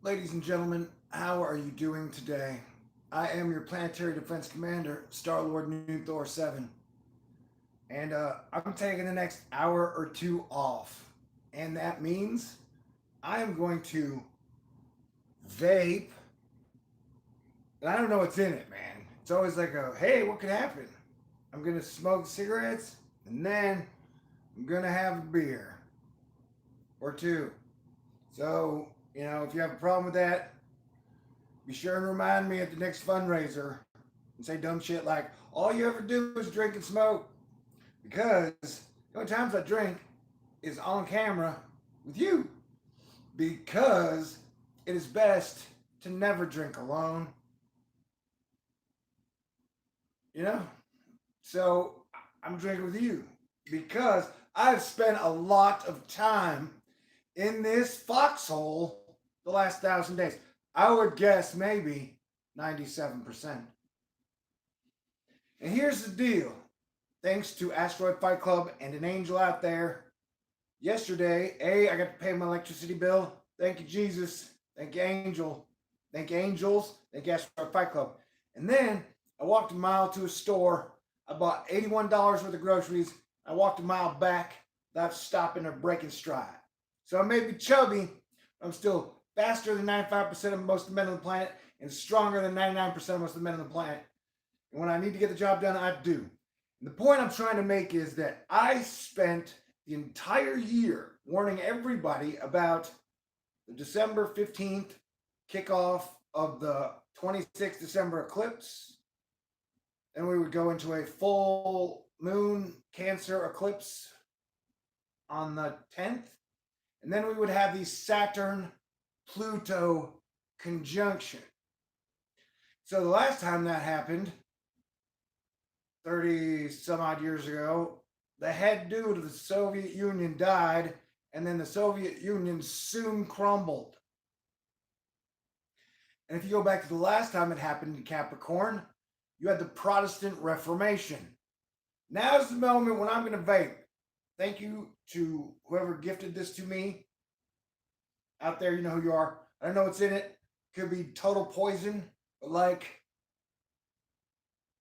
Ladies and gentlemen, how are you doing today? I am your Planetary Defense Commander, Star-Lord New Thor 7. And I'm taking the next hour or two off. And that means I am going to vape. And I don't know what's in it, man. It's always like hey, what could happen? I'm going to smoke cigarettes, and then I'm going to have a beer or two. So, if you have a problem with that, be sure and remind me at the next fundraiser and say dumb shit like, all you ever do is drink and smoke. Because the only times I drink is on camera with you. Because it is best to never drink alone. You know? So I'm drinking with you. Because I've spent a lot of time in this foxhole the last 1,000 days. I would guess maybe 97%. And here's the deal. Thanks to Asteroid Fight Club and an angel out there, yesterday, I got to pay my electricity bill. Thank you, Jesus. Thank you, angel. Thank you, angels. Thank you, Asteroid Fight Club. And then I walked a mile to a store. I bought $81 worth of groceries. I walked a mile back without stopping or breaking stride. So I may be chubby, but I'm still faster than 95% of most of the men on the planet and stronger than 99% of most of the men on the planet. And when I need to get the job done, I do. And the point I'm trying to make is that I spent the entire year warning everybody about the December 15th kickoff of the 26th December eclipse. And we would go into a full moon Cancer eclipse on the 10th. And then we would have the Saturn Pluto conjunction. So the last time that happened, 30 some odd years ago, the head dude of the Soviet Union died, and then the Soviet Union soon crumbled. And if you go back to the last time it happened in Capricorn, you had the Protestant Reformation. Now's the moment when I'm going to vape. Thank you to whoever gifted this to me. Out there, you know who you are. I don't know what's in it. Could be total poison, but like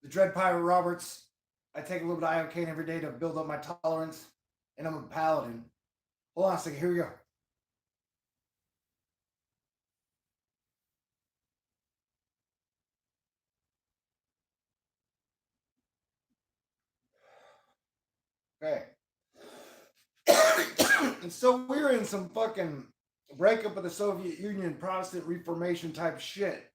the Dread Pirate Roberts, I take a little bit of iocane every day to build up my tolerance, and I'm a paladin. Hold on a second. Here we go. Okay. And so we're in some fucking breakup of the Soviet Union, Protestant Reformation type shit.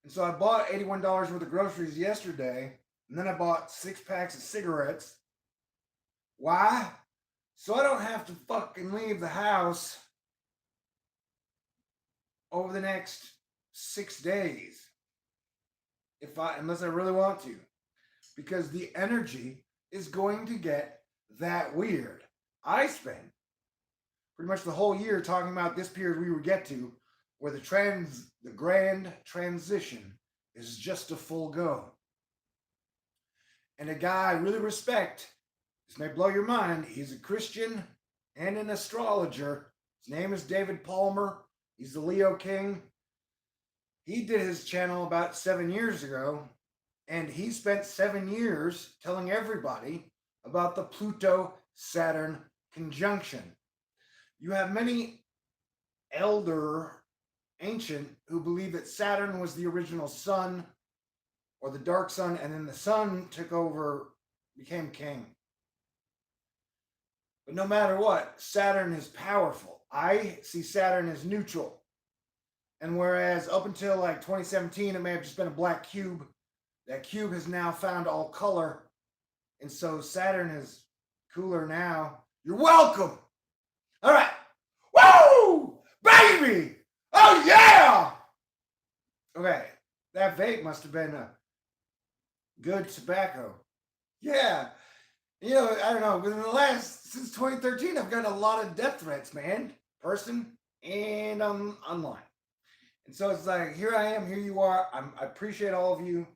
And so I bought $81 worth of groceries yesterday, and then I bought 6 packs of cigarettes. Why? So I don't have to fucking leave the house over the next 6 days. Unless I really want to. Because the energy is going to get that weird. I spent pretty much the whole year talking about this period we would get to, where the grand transition is just a full go. And a guy I really respect, this may blow your mind, he's a Christian and an astrologer. His name is David Palmer. He's the Leo King. He did his channel about 7 years ago, and he spent 7 years telling everybody about the Pluto-Saturn conjunction. You have many ancient, who believe that Saturn was the original sun or the dark sun, and then the sun took over, became king. But no matter what, Saturn is powerful. I see Saturn as neutral. And whereas up until like 2017, it may have just been a black cube, that cube has now found all color. And so Saturn is cooler now. You're welcome. All right. Woo! Baby! Oh, yeah! Okay. That vape must have been a good tobacco. Yeah. I don't know. Since 2013, I've gotten a lot of death threats, man. Person and online. And so it's like, here I am, here you are. I appreciate all of you.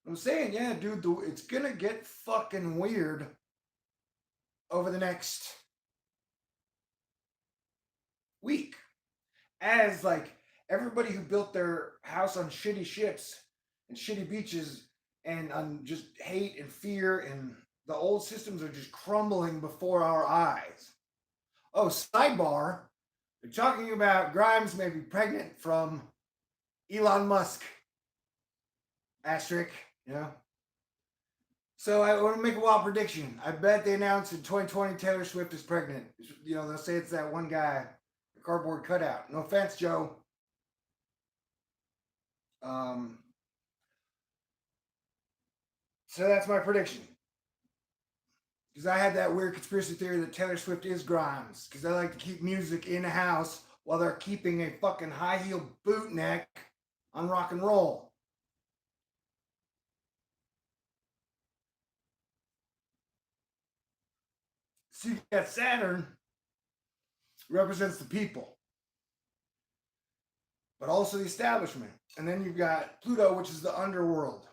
I'm saying, yeah, dude, it's going to get fucking weird over the next week. As Everybody who built their house on shitty ships and shitty beaches and on just hate and fear, and the old systems are just crumbling before our eyes. Oh, sidebar. They're talking about Grimes may be pregnant from Elon Musk. Asterisk, you know. So I want to make a wild prediction. I bet they announced in 2020 Taylor Swift is pregnant. You know, they'll say it's that one guy, the cardboard cutout. No offense, Joe. So that's my prediction. Because I had that weird conspiracy theory that Taylor Swift is Grimes. Because they like to keep music in the house while they're keeping a fucking high heel boot neck on rock and roll. So you got Saturn, represents the people, but also the establishment. And then you've got Pluto, which is the underworld,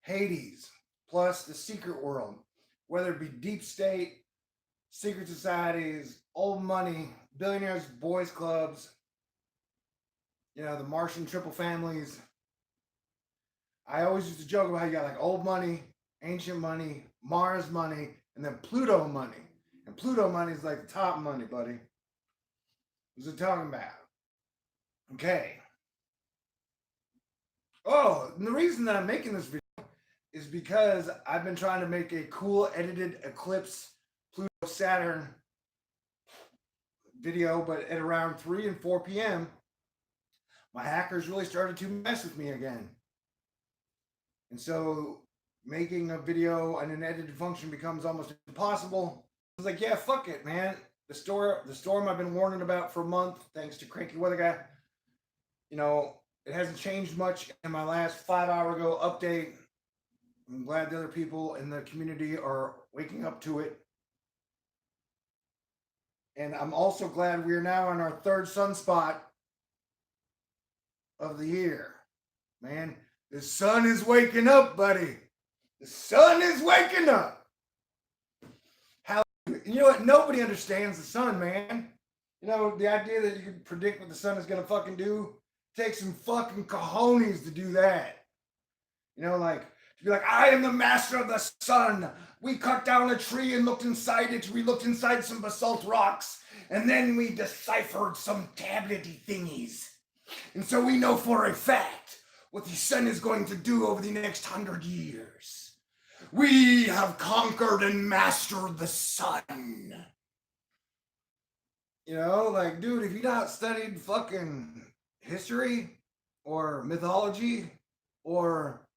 Hades, plus the secret world, whether it be deep state, secret societies, old money, billionaires, boys clubs, you know, the Martian triple families. I always used to joke about how you got like old money, ancient money, Mars money, and then Pluto money. And Pluto money is like the top money, buddy. What's it talking about? Okay. Oh, and the reason that I'm making this video is because I've been trying to make a cool edited eclipse Pluto Saturn video, but at around 3 and 4 p.m., my hackers really started to mess with me again. And so making a video in an edited function becomes almost impossible. I was like, yeah, fuck it, man. The storm I've been warning about for a month, thanks to Cranky Weather Guy, you know, it hasn't changed much in my last 5 hour ago update. I'm glad the other people in the community are waking up to it. And I'm also glad we are now on our third sunspot of the year. Man, the sun is waking up, buddy. The sun is waking up. How, you know what? Nobody understands the sun, man. You know, the idea that you can predict what the sun is going to fucking do takes some fucking cojones to do that. You know, like, to be like, I am the master of the sun. We cut down a tree and looked inside it. We looked inside some basalt rocks. And then we deciphered some tablety thingies. And so we know for a fact what the sun is going to do over the next 100 years. We have conquered and mastered the sun. You know, like, dude, if you not studied fucking history or mythology, or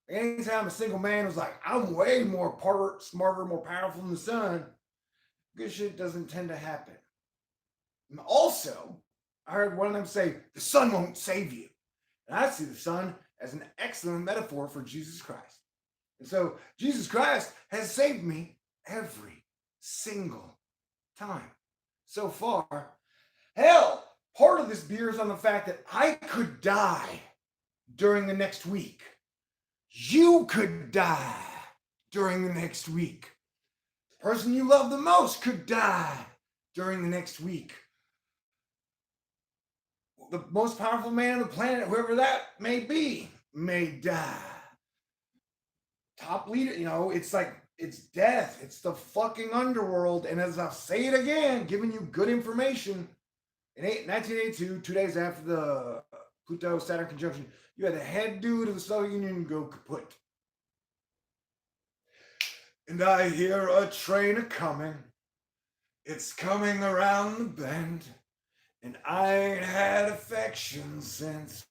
anytime a single man was like, I'm way more smarter, more powerful than the sun, good shit doesn't tend to happen. And also, I heard one of them say, the sun won't save you. And I see the sun as an excellent metaphor for Jesus Christ. And so Jesus Christ has saved me every single time so far. Hell, part of this beer is on the fact that I could die during the next week. You could die during the next week. The person you love the most could die during the next week. The most powerful man on the planet, whoever that may be, may die. Top leader, you know, it's like, it's death. It's the fucking underworld. And as I'll say it again, giving you good information, in 1982, 2 days after the Pluto-Saturn conjunction, you had the head dude of the Soviet Union go kaput. And I hear a train a-coming. It's coming around the bend. And I ain't had affection since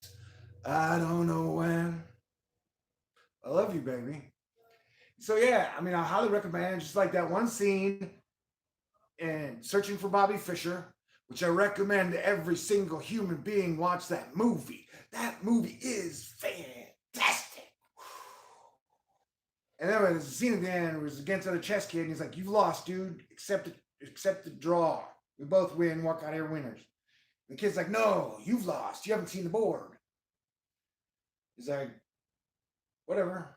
I don't know when. I love you, baby. So yeah, I mean, I highly recommend, just like that one scene in Searching for Bobby Fischer, which I recommend every single human being watch that movie. That movie is fantastic. And then there's a scene at the end where it's against another chess kid, and he's like, "You've lost, dude. Accept the draw. We both win. Walk out here winners." And the kid's like, "No, you've lost. You haven't seen the board." He's like, "Whatever."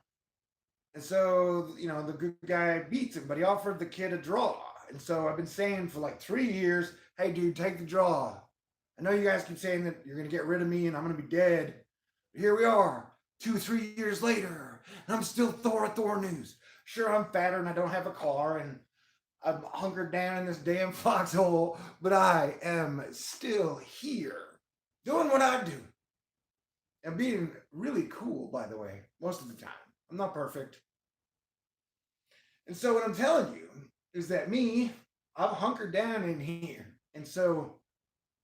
And so, you know, the good guy beats him, but he offered the kid a draw. And so I've been saying for like 3 years, hey, dude, take the draw. I know you guys keep saying that you're going to get rid of me and I'm going to be dead. But here we are, 2-3 years later, and I'm still Thor at Thor News. Sure, I'm fatter and I don't have a car and I'm hunkered down in this damn foxhole, but I am still here doing what I do. And being really cool, by the way, most of the time. I'm not perfect. And so what I'm telling you is that me, I'm hunkered down in here. And so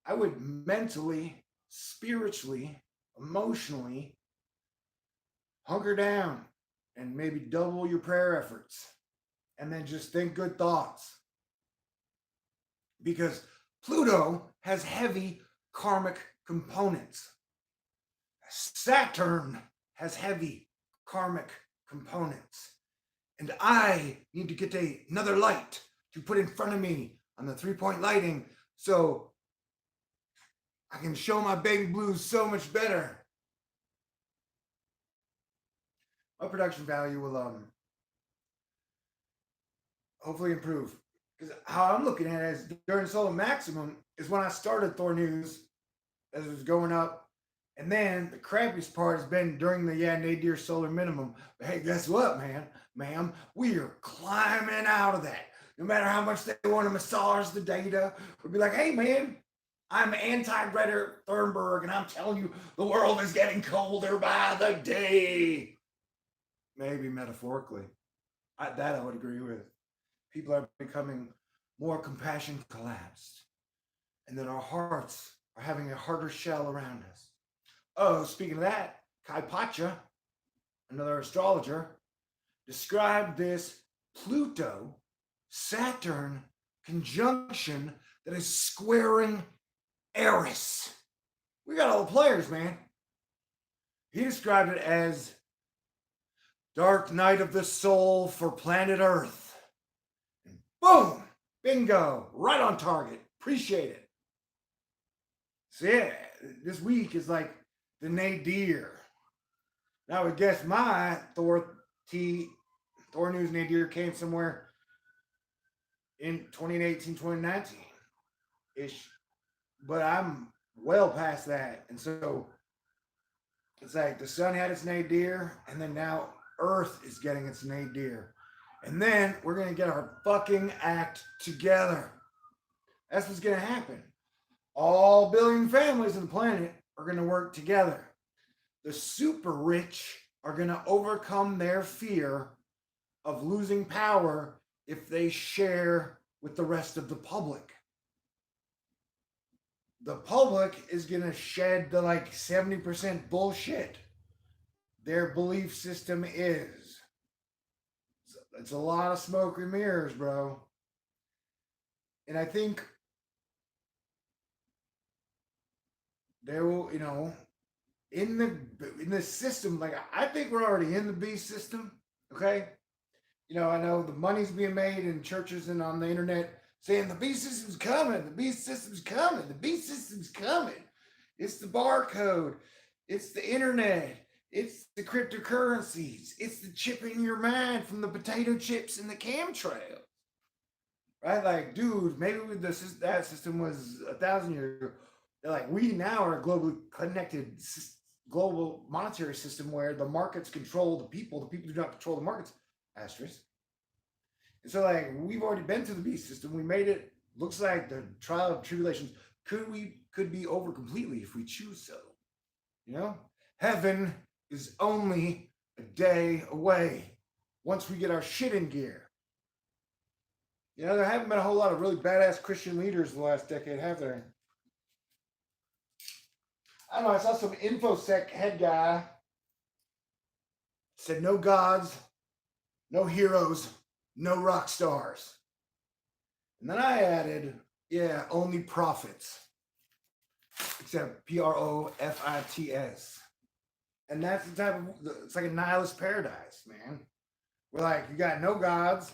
I would mentally, spiritually, emotionally hunker down and maybe double your prayer efforts and then just think good thoughts. Because Pluto has heavy karmic components. Saturn has heavy karmic components. And I need to get another light to put in front of me on the 3-point lighting so I can show my baby blues so much better. My production value will hopefully improve. Because how I'm looking at it is during solar maximum is when I started Thor News as it was going up. And then the crappiest part has been during the nadir solar minimum. But hey, guess what, ma'am? We are climbing out of that. No matter how much they want to massage the data, we'll be like, hey, man, I'm anti-Greta Thunberg, and I'm telling you, the world is getting colder by the day. Maybe metaphorically. That I would agree with. People are becoming more compassion collapsed. And then our hearts are having a harder shell around us. Oh, speaking of that, Kai Pacha, another astrologer, described this Pluto Saturn conjunction that is squaring Eris. We got all the players, man. He described it as dark night of the soul for planet Earth. And boom, bingo, right on target. Appreciate it. So yeah, this week is like the nadir. Now I would guess my Thor News nadir came somewhere in 2018, 2019 ish. But I'm well past that. And so it's like the sun had its nadir, and then now Earth is getting its nadir. And then we're going to get our fucking act together. That's what's going to happen. All billion families on the planet are going to work together. The super rich are going to overcome their fear of losing power if they share with the rest of the public. The public is going to shed the 70% bullshit their belief system is. It's a lot of smoke and mirrors, bro. And I think there will, in the system, I think we're already in the beast system, okay? I know the money's being made in churches and on the internet saying the beast system's coming, the beast system's coming, the beast system's coming. It's the barcode, it's the internet, it's the cryptocurrencies, it's the chip in your mind from the potato chips and the chemtrails. Right? Dude, maybe that system was 1,000 years ago. They're we now are a globally connected global monetary system where the markets control the people do not control the markets. Asterisk. And so we've already been through the beast system. We made it. Looks like the trial of tribulations could be over completely if we choose so. Heaven is only a day away once we get our shit in gear. There haven't been a whole lot of really badass Christian leaders the last decade, have there? I don't know. I saw some InfoSec head guy said no gods, no heroes, no rock stars. And then I added, only prophets. Except Profits. And that's the type of, it's like a nihilist paradise, man. We're you got no gods,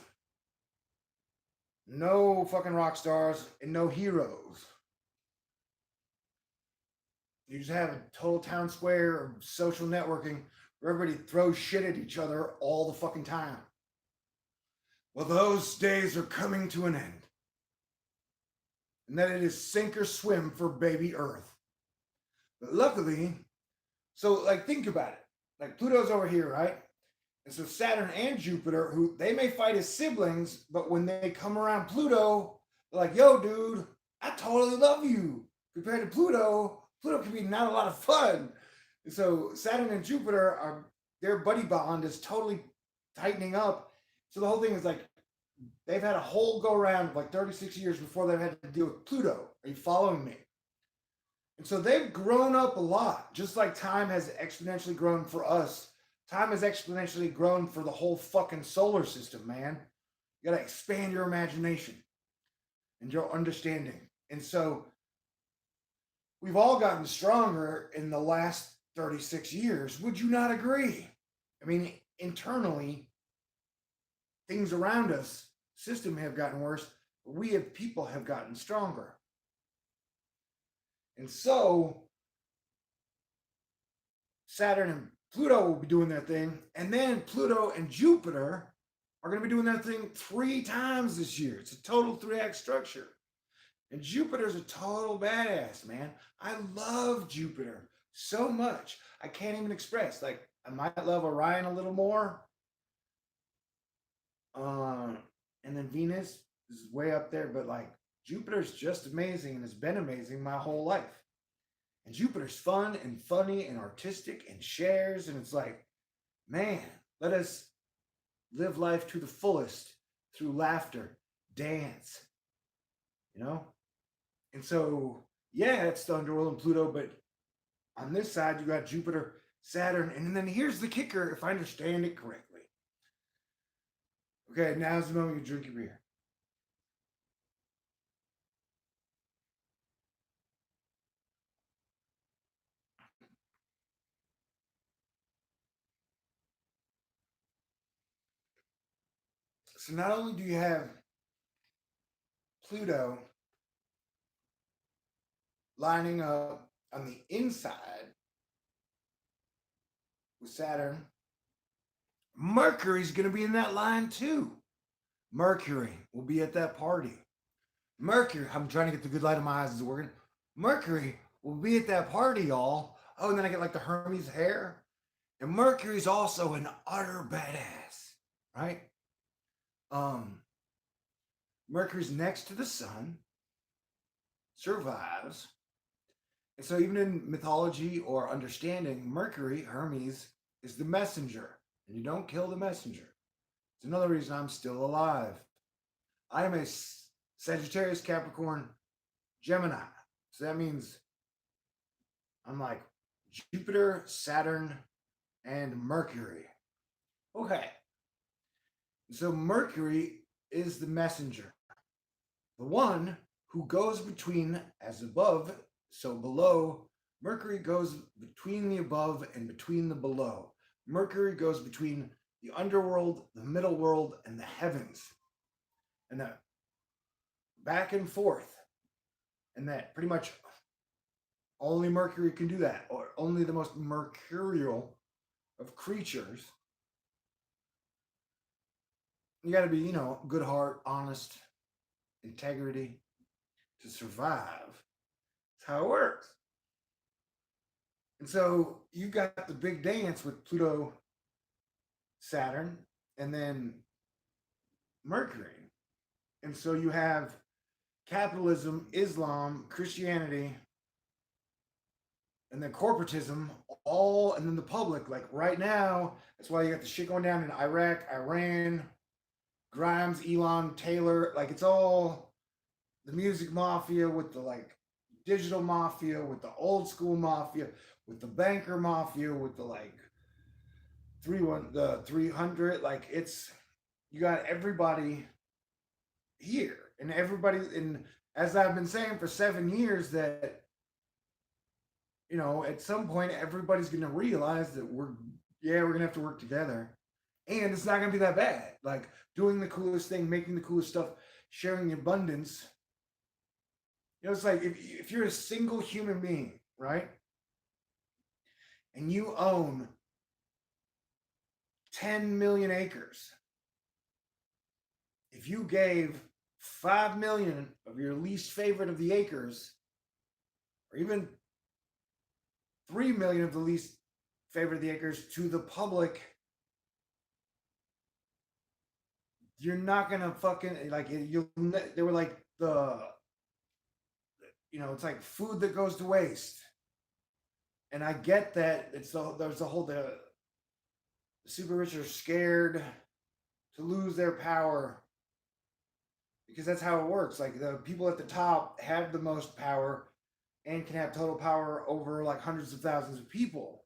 no fucking rock stars, and no heroes. You just have a total town square of social networking where everybody throws shit at each other all the fucking time. Well, those days are coming to an end. and that it is sink or swim for baby Earth. But luckily, so like think about it. Like Pluto's over here, right? And so Saturn and Jupiter, who they may fight as siblings, but when they come around Pluto, they're like, yo, dude, I totally love you. Compared to Pluto, Pluto can be not a lot of fun. And so Saturn and Jupiter are their buddy bond is totally tightening up. So the whole thing is like they've had a whole go around of like 36 years before they've had to deal with Pluto. Are you following me? And so they've grown up a lot, just like time has exponentially grown for us. Time has exponentially grown for the whole fucking solar system, man. You gotta expand your imagination and your understanding. And so we've all gotten stronger in the last 36 years. Would you not agree? I mean, internally, things around us, system have gotten worse, but we have people have gotten stronger. And so Saturn and Pluto will be doing their thing, and then Pluto and Jupiter are going to be doing their thing 3 times this year. It's a total 3-act structure. And Jupiter's a total badass, man. I love Jupiter so much. I can't even express. Like, I might love Orion a little more. And then Venus is way up there, but like Jupiter's just amazing and has been amazing my whole life. And Jupiter's fun and funny and artistic and shares. And it's like, man, let us live life to the fullest through laughter, dance, you know? And so, yeah, it's the underworld and Pluto, but on this side, you got Jupiter, Saturn, and then here's the kicker, if I understand it correctly. Okay, now's the moment you drink your beer. So not only do you have Pluto lining up on the inside with Saturn, Mercury's going to be in that line too. Mercury will be at that party. Mercury, I'm trying to get the good light in my eyes as working. Mercury will be at that party, y'all. Oh, and then I get like the Hermes hair. And Mercury's also an utter badass, right? Mercury's next to the sun, survives. And so even in mythology or understanding, Mercury, Hermes, is the messenger. And you don't kill the messenger. It's another reason I'm still alive. I am a Sagittarius, Capricorn, Gemini. So that means I'm like Jupiter, Saturn, and Mercury. Okay. So Mercury is the messenger, the one who goes between as above, so below. Mercury goes between the above and between the below. Mercury goes between the underworld, the middle world, and the heavens. And that back and forth. And that pretty much only Mercury can do that, or only the most mercurial of creatures. You got to be, good heart, honest, integrity to survive. That's how it works. And so you got the big dance with Pluto, Saturn, and then Mercury. And so you have capitalism, Islam, Christianity, and then corporatism, all, and then the public. Like right now, that's why you got the shit going down in Iraq, Iran, Grimes, Elon, Taylor. Like it's all the music mafia with the like digital mafia, with the old school mafia, with the banker mafia, with the like 300. Like it's, you got everybody here, and everybody, and as I've been saying for 7 years, that at some point everybody's gonna realize that we're gonna have to work together, and it's not gonna be that bad. Like doing the coolest thing, making the coolest stuff, sharing abundance. It's like if you're a single human being, right, and you own 10 million acres, if you gave 5 million of your least favorite of the acres, or even 3 million of the least favorite of the acres to the public, you're not gonna fucking like you'll. They were like it's like food that goes to waste, and I get that there's a whole the super rich are scared to lose their power because that's how it works. Like the people at the top have the most power and can have total power over like hundreds of thousands of people.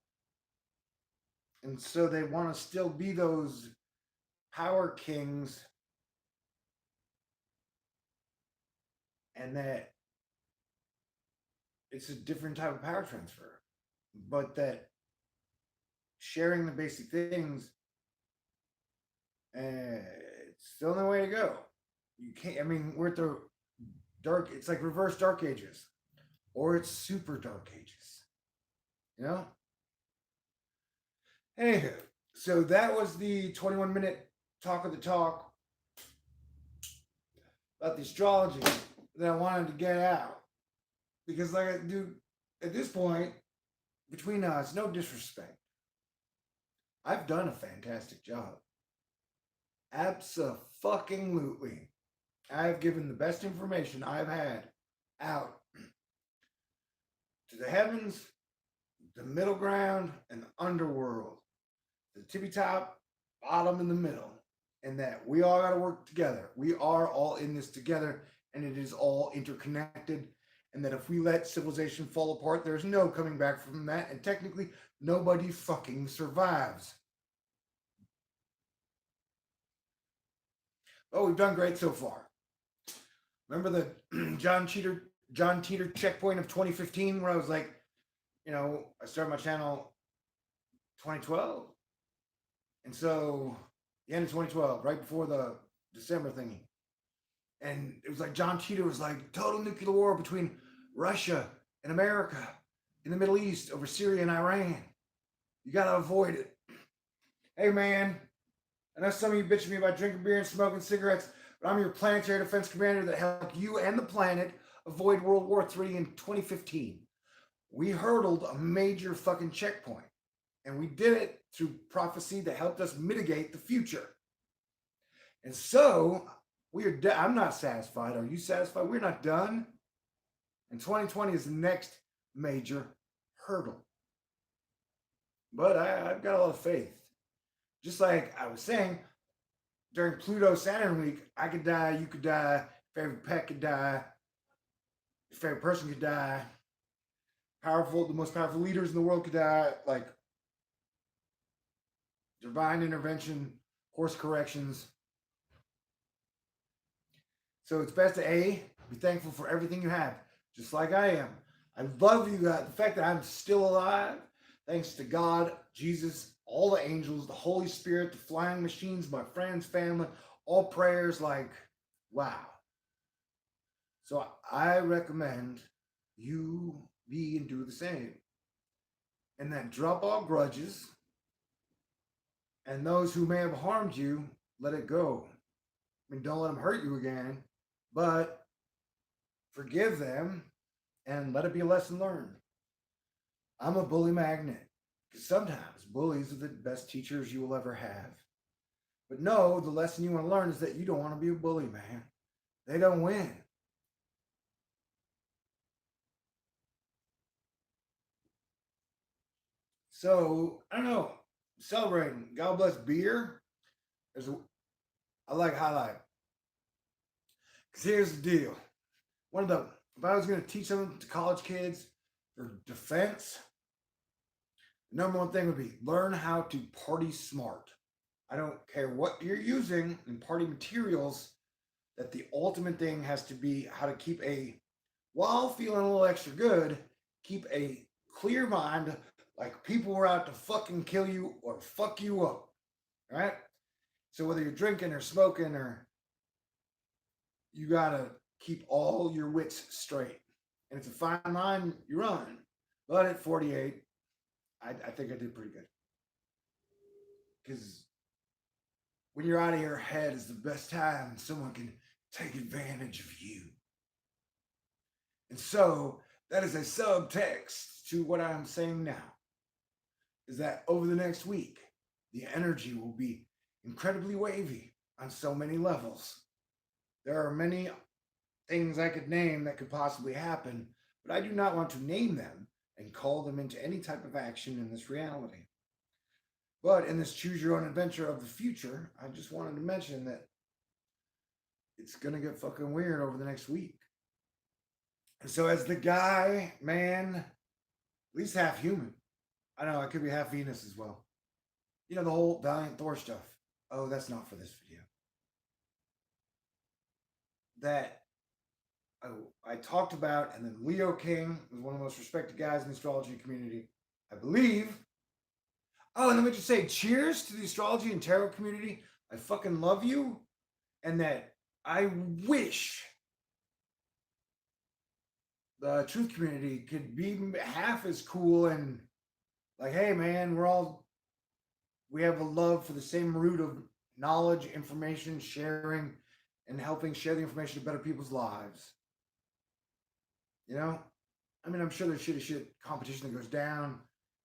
And so they want to still be those power kings, and that it's a different type of power transfer. But that sharing the basic things, it's still the way to go. You can't, I mean, we're at the dark, it's like reverse dark ages, or it's super dark ages, you know? Anywho, so that was the 21-minute talk of the talk about the astrology that I wanted to get out. Because, like, dude, at this point, between us, no disrespect, I've done a fantastic job. Abso-fucking-lutely. I have given the best information I've had out to the heavens, the middle ground, and the underworld. The tippy top, bottom, and the middle. And that we all got to work together. We are all in this together, and it is all interconnected. And that if we let civilization fall apart, there's no coming back from that. And technically, nobody fucking survives. Oh, we've done great so far. Remember the John Teeter checkpoint of 2015 where I was like, I started my channel 2012. And so the end of 2012, right before the December thingy. And it was like John Teeter was like, total nuclear war between Russia and America in the Middle East over Syria and Iran. You got to avoid it. Hey, man, I know some of you bitch at me about drinking beer and smoking cigarettes, but I'm your planetary defense commander that helped you and the planet avoid World War III in 2015. We hurdled a major fucking checkpoint, and we did it through prophecy that helped us mitigate the future. And so I'm not satisfied. Are you satisfied? We're not done. And 2020 is the next major hurdle. But I've got a lot of faith. Just like I was saying, during Pluto Saturn week, I could die, you could die, your favorite pet could die, your favorite person could die, the most powerful leaders in the world could die, like divine intervention, course corrections. So it's best to be thankful for everything you have, just like I am. I love you guys. The fact that I'm still alive, thanks to God, Jesus, all the angels, the Holy Spirit, the flying machines, my friends, family, all prayers, like, wow. So I recommend you be and do the same. And then drop all grudges. And those who may have harmed you, let it go. I mean, don't let them hurt you again, but forgive them and let it be a lesson learned. I'm a bully magnet. Because sometimes bullies are the best teachers you will ever have. But no, the lesson you want to learn is that you don't want to be a bully, man. They don't win. So, I don't know. Celebrating. God bless beer. I like highlight. Because here's the deal. If I was going to teach something to college kids for defense, the number one thing would be learn how to party smart. I don't care what you're using in party materials, that the ultimate thing has to be how to keep while feeling a little extra good, keep a clear mind, like people were out to fucking kill you or fuck you up, right? So whether you're drinking or smoking, or you gotta keep all your wits straight. And it's a fine line you run. But at 48, I think I did pretty good. Because when you're out of your head is the best time someone can take advantage of you. And so that is a subtext to what I'm saying now, is that over the next week, the energy will be incredibly wavy on so many levels. There are many things I could name that could possibly happen, but I do not want to name them and call them into any type of action in this reality. But in this choose your own adventure of the future, I just wanted to mention that it's gonna get fucking weird over the next week. And so as the guy, man, at least half human. I know I could be half Venus as well. You know, the whole Valiant Thor stuff. Oh, that's not for this video. That I talked about, and then Leo King was one of the most respected guys in the astrology community, I believe. Oh, and let me just say, cheers to the astrology and tarot community. I fucking love you, and that I wish the truth community could be half as cool and like, hey man, we have a love for the same root of knowledge, information, sharing, and helping share the information to better people's lives. You know? I mean, I'm sure there's shit competition that goes down,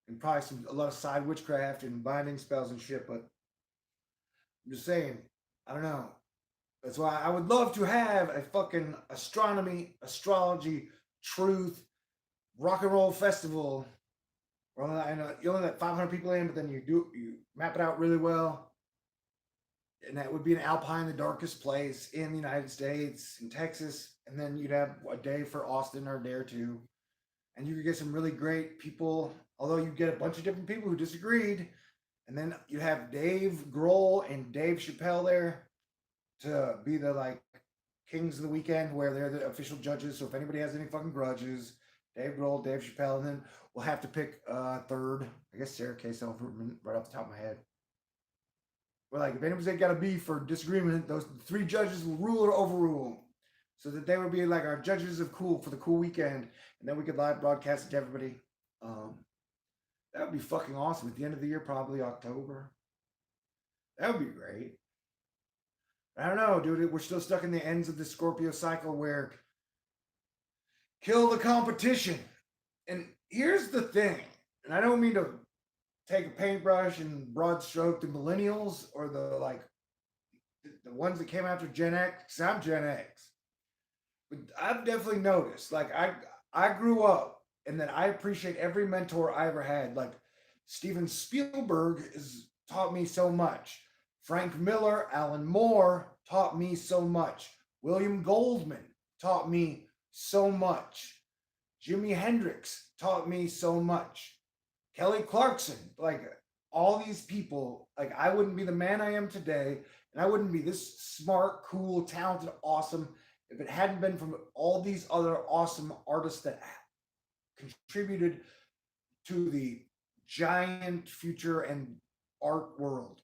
and probably a lot of side witchcraft and binding spells and shit, but I'm just saying, I don't know. That's why I would love to have a fucking astronomy, astrology, truth, rock and roll festival. I know you only let 500 people in, but then you map it out really well. And that would be in Alpine, the darkest place in the United States, in Texas. And then you'd have a day for Austin or a day or two. And you could get some really great people, although you get a bunch of different people who disagreed. And then you have Dave Grohl and Dave Chappelle there to be the like kings of the weekend, where they're the official judges. So if anybody has any fucking grudges, Dave Grohl, Dave Chappelle, and then we'll have to pick a third. I guess Sarah K. Silverman, right off the top of my head. But like, if anybody's got a beef or disagreement, those three judges will rule or overrule, so that they would be like our judges of cool for the cool weekend, and then we could live broadcast it to everybody. That would be fucking awesome. At the end of the year, probably October. That would be great. I don't know, dude. We're still stuck in the ends of the Scorpio cycle where kill the competition. And here's the thing, and I don't mean to take a paintbrush and broad stroke the millennials or the ones that came after Gen X, because I'm Gen X. But I've definitely noticed, like I grew up, and then I appreciate every mentor I ever had. Like Steven Spielberg has taught me so much. Frank Miller, Alan Moore taught me so much. William Goldman taught me so much. Jimi Hendrix taught me so much. Kelly Clarkson, like all these people, like I wouldn't be the man I am today, and I wouldn't be this smart, cool, talented, awesome if it hadn't been from all these other awesome artists that contributed to the giant future and art world.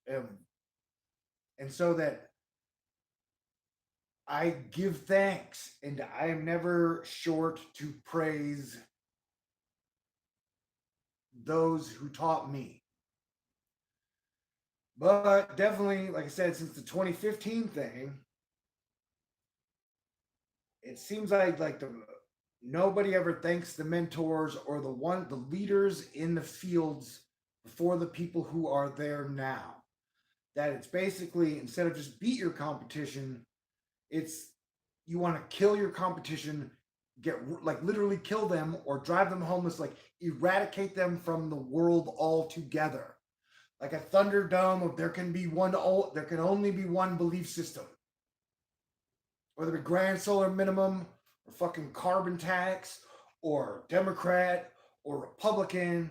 And so that I give thanks, and I am never short to praise those who taught me. But definitely, like I said, since the 2015 thing, it seems like nobody ever thanks the mentors or the leaders in the fields before the people who are there now. That it's basically, instead of just beat your competition, it's you want to kill your competition, literally kill them or drive them homeless, like eradicate them from the world altogether. Like a Thunderdome of there can only be one belief system. Whether it be grand solar minimum or fucking carbon tax or Democrat or Republican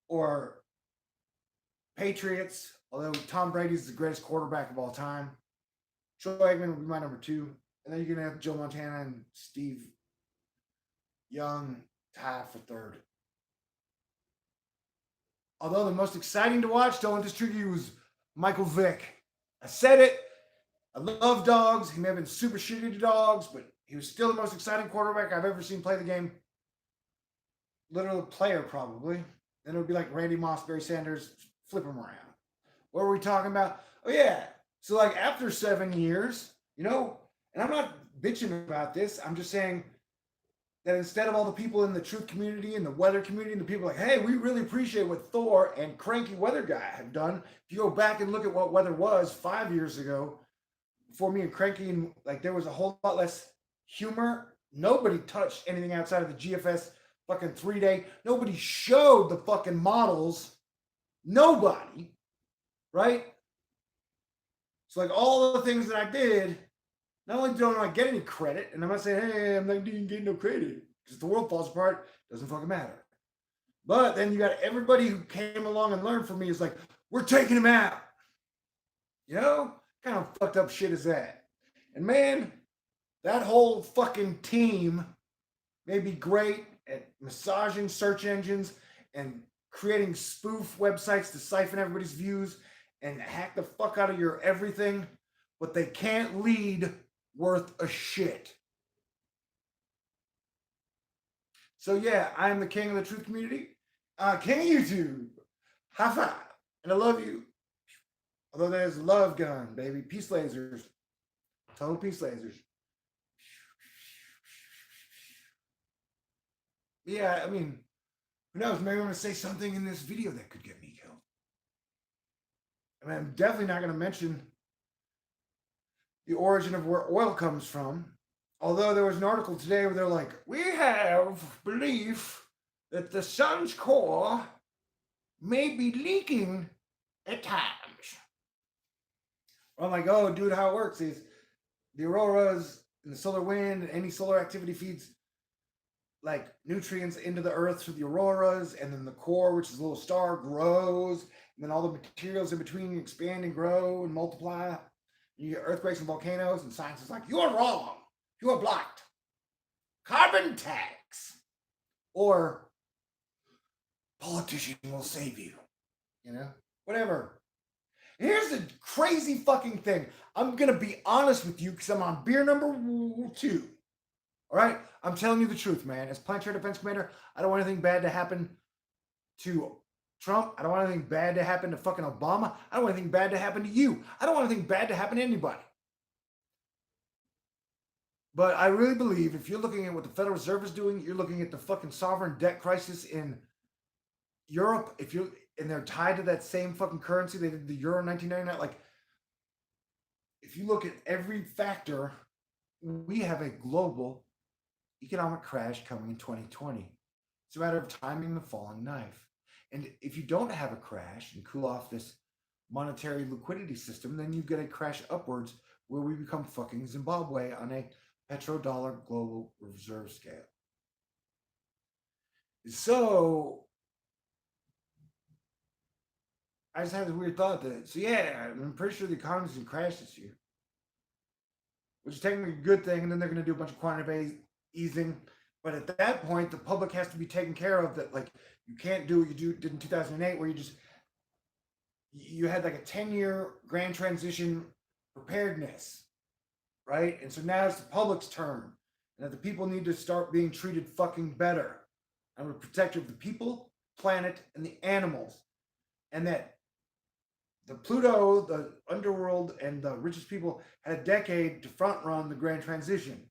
or Patriots, although Tom Brady's the greatest quarterback of all time. Troy Aikman would be my number 2. And then you're going to have Joe Montana and Steve Young tie for 3rd. Although the most exciting to watch, don't let this trick you, was Michael Vick. I said it. I love dogs. He may have been super shitty to dogs, but he was still the most exciting quarterback I've ever seen play the game. Literal player, probably. Then it would be like Randy Moss, Barry Sanders, flip him around. What were we talking about? Oh, yeah. So, like, after 7 years, And I'm not bitching about this. I'm just saying that instead of all the people in the truth community and the weather community and the people like, hey, we really appreciate what Thor and Cranky Weather Guy have done. If you go back and look at what weather was 5 years ago, before me and Cranky, and like there was a whole lot less humor. Nobody touched anything outside of the GFS fucking 3 day. Nobody showed the fucking models. Nobody, right? So like all the things that I did, not only don't I get any credit, and I'm not saying, hey, I'm not getting no credit because the world falls apart, doesn't fucking matter. But then you got everybody who came along and learned from me is like, we're taking him out. You know, kind of fucked up shit is that? And man, that whole fucking team may be great at massaging search engines and creating spoof websites to siphon everybody's views and hack the fuck out of your everything, but they can't lead worth a shit. So yeah, I'm the king of the truth community. King of YouTube. High five. And I love you. Although there's love gun, baby. Peace lasers. Total peace lasers. Yeah, I mean, who knows? Maybe I'm going to say something in this video that could get me killed. I mean, I'm definitely not going to mention the origin of where oil comes from. Although there was an article today where they're like, we have belief that the sun's core may be leaking at times. I'm like, oh, dude, how it works is the auroras and the solar wind and any solar activity feeds like nutrients into the earth through the auroras, and then the core, which is a little star, grows, and then all the materials in between expand and grow and multiply. You get earthquakes and volcanoes, and science is like, you're wrong. You are blocked. Carbon tax. Or politician will save you. You know? Whatever. Here's the crazy fucking thing. I'm going to be honest with you because I'm on beer number 2. All right? I'm telling you the truth, man. As Planetary Defense Commander, I don't want anything bad to happen to Trump. I don't want anything bad to happen to fucking Obama. I don't want anything bad to happen to you. I don't want anything bad to happen to anybody. But I really believe if you're looking at what the Federal Reserve is doing, you're looking at the fucking sovereign debt crisis in Europe. And they're tied to that same fucking currency. They did the euro in 1999. Like, if you look at every factor, we have a global economic crash coming in 2020. It's a matter of timing the falling knife. And if you don't have a crash and cool off this monetary liquidity system, then you get a crash upwards where we become fucking Zimbabwe on a petrodollar global reserve scale. So I just had this weird thought that, so yeah, I'm pretty sure the economy's going to crash this year, which is technically a good thing. And then they're going to do a bunch of quantitative easing. But at that point, the public has to be taken care of. That, like, you can't do what you did in 2008, where you had like a 10-year grand transition preparedness, right? And so now it's the public's turn, and that the people need to start being treated fucking better. I'm a protector of the people, planet, and the animals, and that the Pluto, the underworld, and the richest people had a decade to front run the grand transition.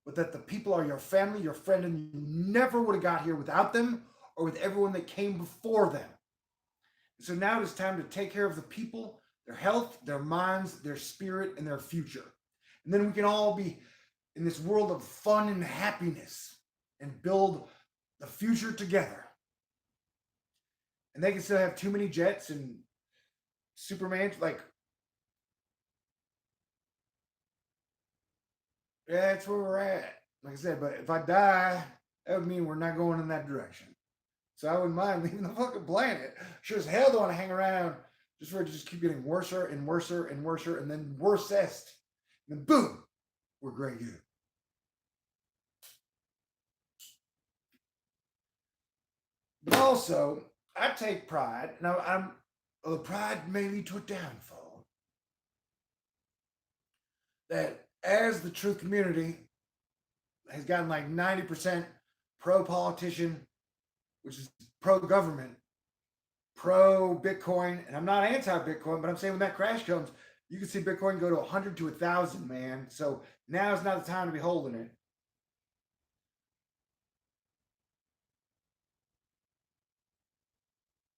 But that the people are your family, your friend, and you never would have got here without them or with everyone that came before them. And so now it's time to take care of the people, their health, their minds, their spirit, and their future. And then we can all be in this world of fun and happiness and build the future together. And they can still have too many jets and Superman, like, yeah, that's where we're at. Like I said, but if I die, that would mean we're not going in that direction. So I wouldn't mind leaving the fucking planet. Sure as hell don't want to hang around just for it to just keep getting worse and worse and worse, and then worsest. And then boom, we're great good. But also, I take pride. Now, the pride may lead to a downfall. That as the truth community has gotten like 90% pro-politician, which is pro-government, pro-Bitcoin, and I'm not anti-Bitcoin, but I'm saying when that crash comes, you can see Bitcoin go to 100 to 1,000, man. So Now is not the time to be holding it.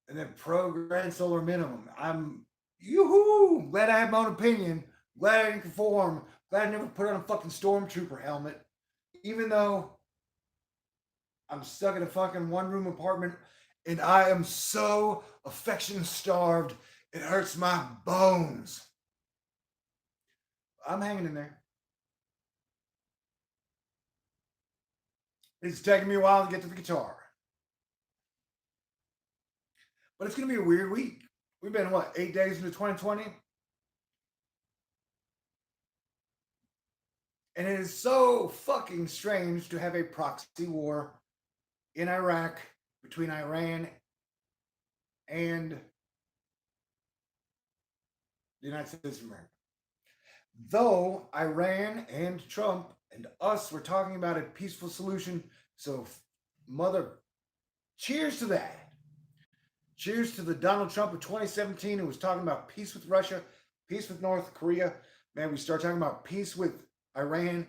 And then pro grand solar minimum. I'm yoo-hoo! Glad I have my own opinion. Glad I didn't conform. Glad I never put on a fucking stormtrooper helmet. Even though I'm stuck in a fucking one room apartment and I am so affection starved, it hurts my bones. I'm hanging in there. It's taking me a while to get to the guitar. But it's going to be a weird week. We've been, what, 8 days into 2020? And it is so fucking strange to have a proxy war in Iraq between Iran and the United States of America. Though Iran and Trump and us were talking about a peaceful solution, so mother, cheers to that. Cheers to the Donald Trump of 2017 who was talking about peace with Russia, peace with North Korea. Man, we start talking about peace with Iran,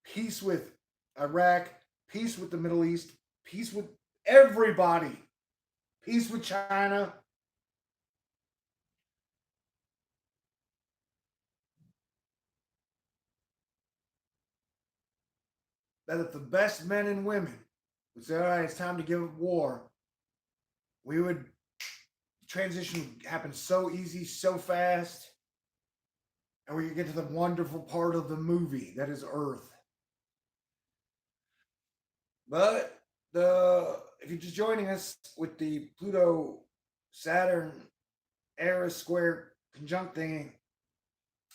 peace with Iraq, peace with the Middle East, peace with everybody, peace with China. That if the best men and women would say, all right, it's time to give up war, we would transition happen so easy, so fast, and we could get to the wonderful part of the movie that is Earth. But if you're just joining us with the Pluto Saturn Eris square conjunct thing,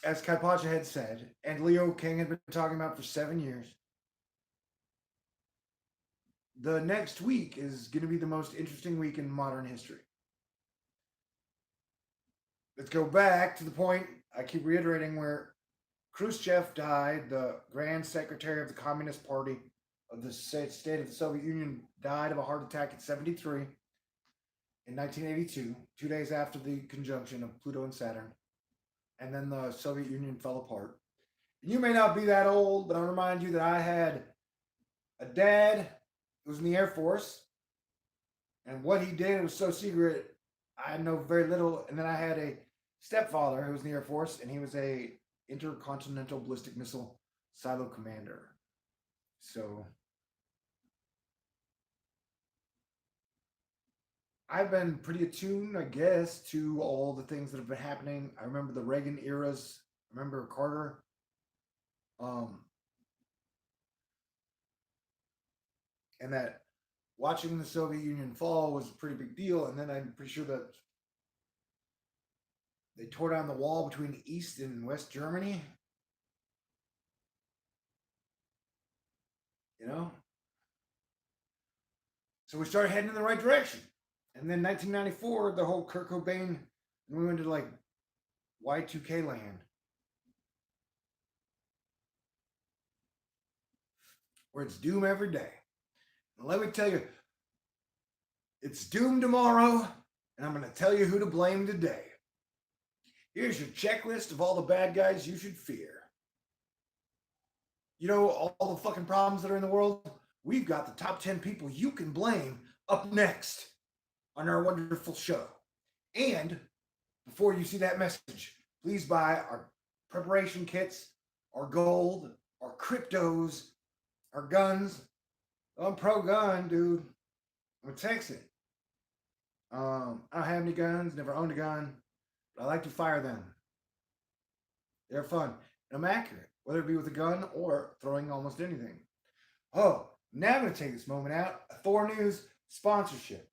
as Kaipacha had said, and Leo King had been talking about for 7 years, the next week is going to be the most interesting week in modern history. Let's go back to the point I keep reiterating where Khrushchev died, the Grand Secretary of the Communist Party of the state of the Soviet Union, died of a heart attack at 73 in 1982, 2 days after the conjunction of Pluto and Saturn. And then the Soviet Union fell apart. You may not be that old, but I'll remind you that I had a dad who was in the Air Force, and what he did was so secret, I know very little. And then I had a stepfather who was in the Air Force, and he was a intercontinental ballistic missile silo commander. So I've been pretty attuned, I guess, to all the things that have been happening. I remember the Reagan eras. I remember Carter. And that watching the Soviet Union fall was a pretty big deal. And then I'm pretty sure that they tore down the wall between East and West Germany. You know? So we started heading in the right direction. And then 1994, the whole Kurt Cobain, and we went to like Y2K land. Where it's doom every day. And let me tell you, it's doom tomorrow, and I'm going to tell you who to blame today. Here's your checklist of all the bad guys you should fear. You know, all the fucking problems that are in the world? We've got the top 10 people you can blame up next on our wonderful show. And before you see that message, please buy our preparation kits, our gold, our cryptos, our guns. I'm pro gun, dude. I'm a Texan. I don't have any guns, never owned a gun, but I like to fire them. They're fun. And I'm accurate, whether it be with a gun or throwing almost anything. Oh, now I'm going to take this moment out. A Thor News sponsorship.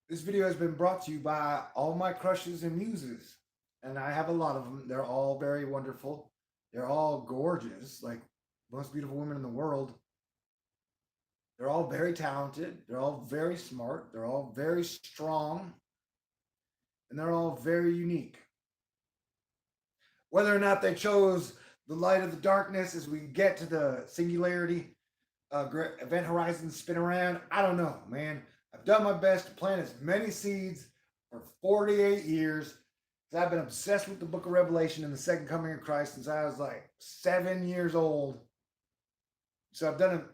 This video has been brought to you by all my crushes and muses. And I have a lot of them. They're all very wonderful. They're all gorgeous, like most beautiful women in the world. They're all very talented. They're all very smart. They're all very strong. And they're all very unique. Whether or not they chose the light of the darkness as we get to the singularity, event horizons spin around, I don't know, man. I've done my best to plant as many seeds for 48 years Because I've been obsessed with the book of Revelation and the second coming of Christ since I was like 7 years old. So I've done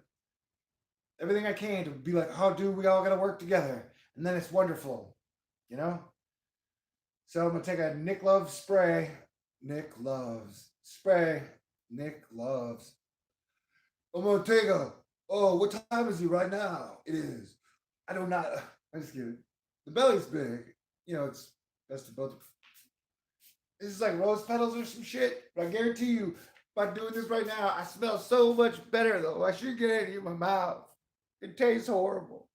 everything I can to be like, oh, dude, we all got to work together. And then it's wonderful, you know? So I'm going to take a Nick Loves spray. Nick Loves spray. Nick Loves. I'm going to take a, oh, what time is it right now? It is. I do not, I'm just kidding. The belly's big. You know, it's best of both. This is like rose petals or some shit. But I guarantee you, by doing this right now, I smell so much better though. I should get it in my mouth. It tastes horrible.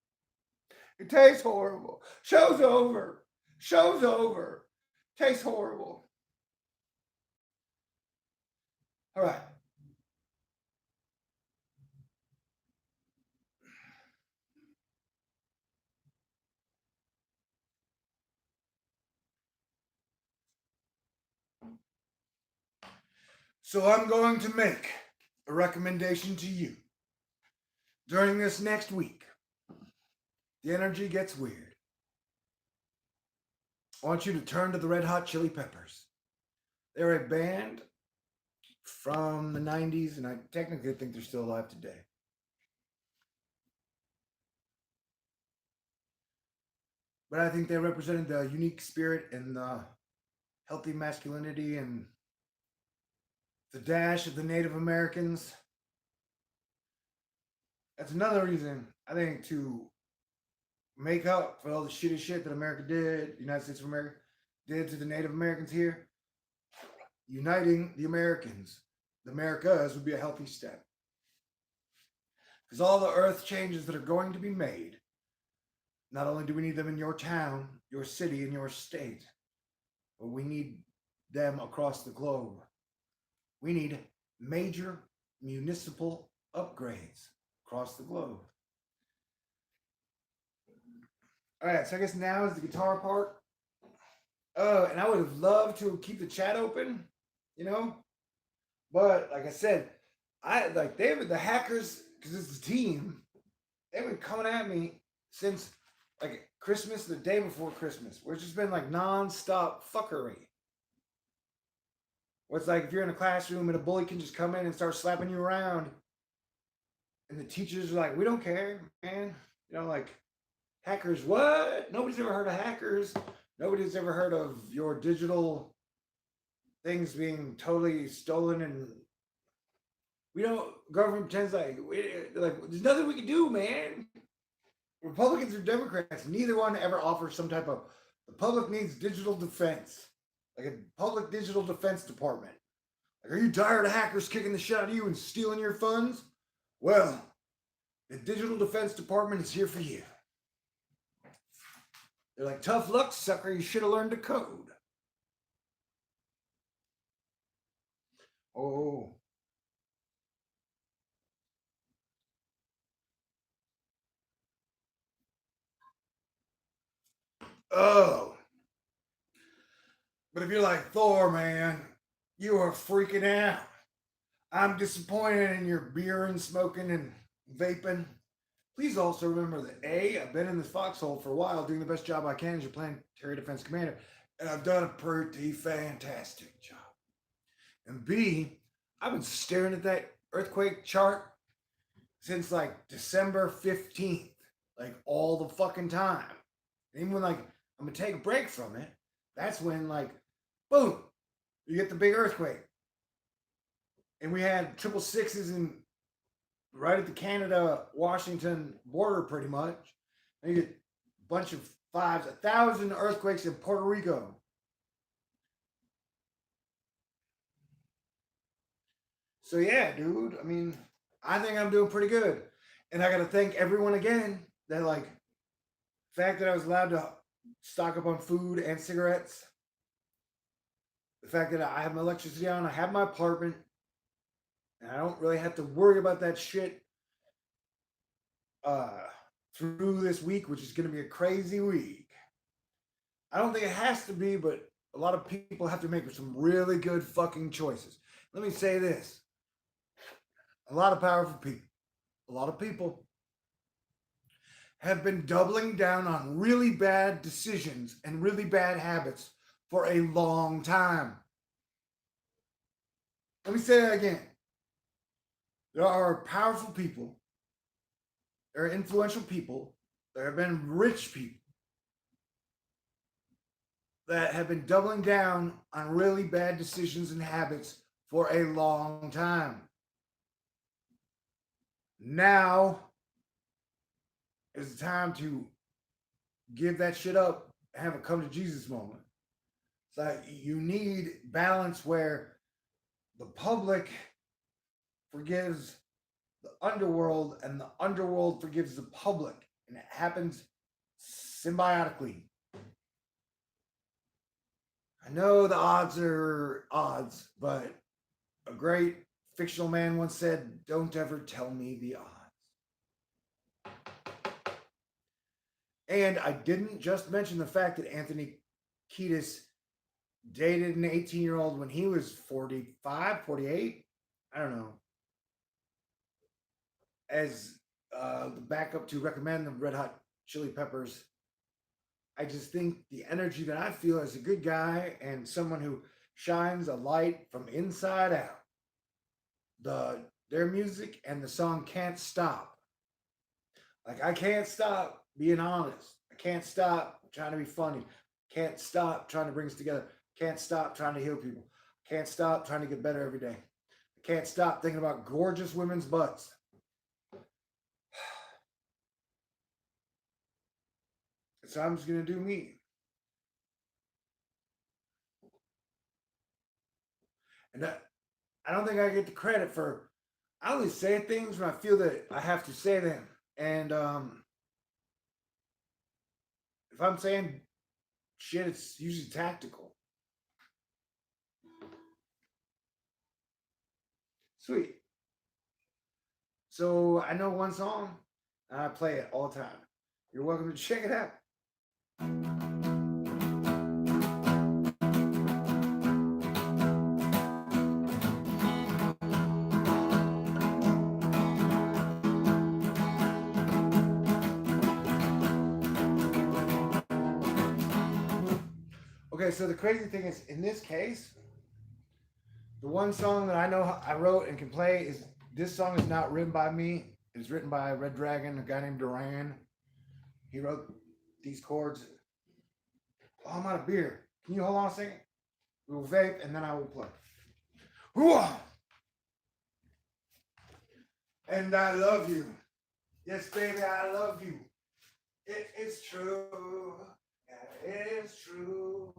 It tastes horrible. Show's over. Show's over. Tastes horrible. All right. So I'm going to make a recommendation to you. During this next week, the energy gets weird. I want you to turn to the Red Hot Chili Peppers. They're a band from the 90s, and I technically think they're still alive today. But I think they represented the unique spirit and the healthy masculinity and the dash of the Native Americans. That's another reason, I think, to make up for all the shitty shit that America did, the United States of America did to the Native Americans here. Uniting the Americans, the Americas, would be a healthy step. Because all the earth changes that are going to be made, not only do we need them in your town, your city, and your state, but we need them across the globe. We need major municipal upgrades across the globe. All right, so I guess now is the guitar part. And I would have loved to keep the chat open, you know, but like I said, the hackers, because it's a team. They've been coming at me since like Christmas, the day before Christmas, where it's just been like non-stop fuckery. Where it's like if you're in a classroom and a bully can just come in and start slapping you around, and the teachers are like, "We don't care, man." You know, like hackers. What? Nobody's ever heard of hackers. Nobody's ever heard of your digital things being totally stolen, and we don't. Government pretends like there's nothing we can do, man. Republicans or Democrats, neither one ever offers some type of. The public needs digital defense, like a public digital defense department. Like, are you tired of hackers kicking the shit out of you and stealing your funds? Well, the digital defense department is here for you. They're like, tough luck, sucker. You should have learned to code. Oh. Oh. But if you're like Thor, man, you are freaking out. I'm disappointed in your beer and smoking and vaping. Please also remember that A, I've been in this foxhole for a while doing the best job I can as your planetary defense commander, and I've done a pretty fantastic job. And B, I've been staring at that earthquake chart since like December 15th, like all the fucking time. And even when like I'm gonna take a break from it, that's when like, boom, you get the big earthquake. And we had 666s in right at the Canada-Washington border pretty much. And you get a bunch of fives, 1,000 earthquakes in Puerto Rico. So yeah, dude, I mean, I think I'm doing pretty good. And I got to thank everyone again that like, the fact that I was allowed to stock up on food and cigarettes, the fact that I have my electricity on, I have my apartment, and I don't really have to worry about that shit through this week, which is going to be a crazy week. I don't think it has to be, but a lot of people have to make some really good fucking choices. Let me say this. A lot of powerful people, a lot of people have been doubling down on really bad decisions and really bad habits for a long time. Let me say that again. There are powerful people, there are influential people, there have been rich people that have been doubling down on really bad decisions and habits for a long time. Now is the time to give that shit up and have a come to Jesus moment. It's like you need balance where the public forgives the underworld and the underworld forgives the public. And it happens symbiotically. I know the odds are odds, but a great fictional man once said, "Don't ever tell me the odds." And I didn't just mention the fact that Anthony Kiedis dated an 18-year-old when he was 45, 48. I don't know. As the backup to recommend the Red Hot Chili Peppers, I just think the energy that I feel as a good guy and someone who shines a light from inside out. Their music and the song Can't Stop. Like, I can't stop being honest. I can't stop trying to be funny. Can't stop trying to bring us together. Can't stop trying to heal people. Can't stop trying to get better every day. I can't stop thinking about gorgeous women's butts. So I'm just going to do me. And I don't think I get the credit for, I only say things when I feel that I have to say them. And if I'm saying shit, it's usually tactical. Sweet. So I know one song, and I play it all the time. You're welcome to check it out. Okay, so the crazy thing is, in this case, the one song that I know I wrote and can play is, this song is not written by me. It's written by Red Dragon, a guy named Duran. He wrote these chords. Oh, I'm out of beer. Can you hold on a second? We will vape and then I will play. Hoo-ah! And I love you. Yes, baby, I love you. It is true. It is true.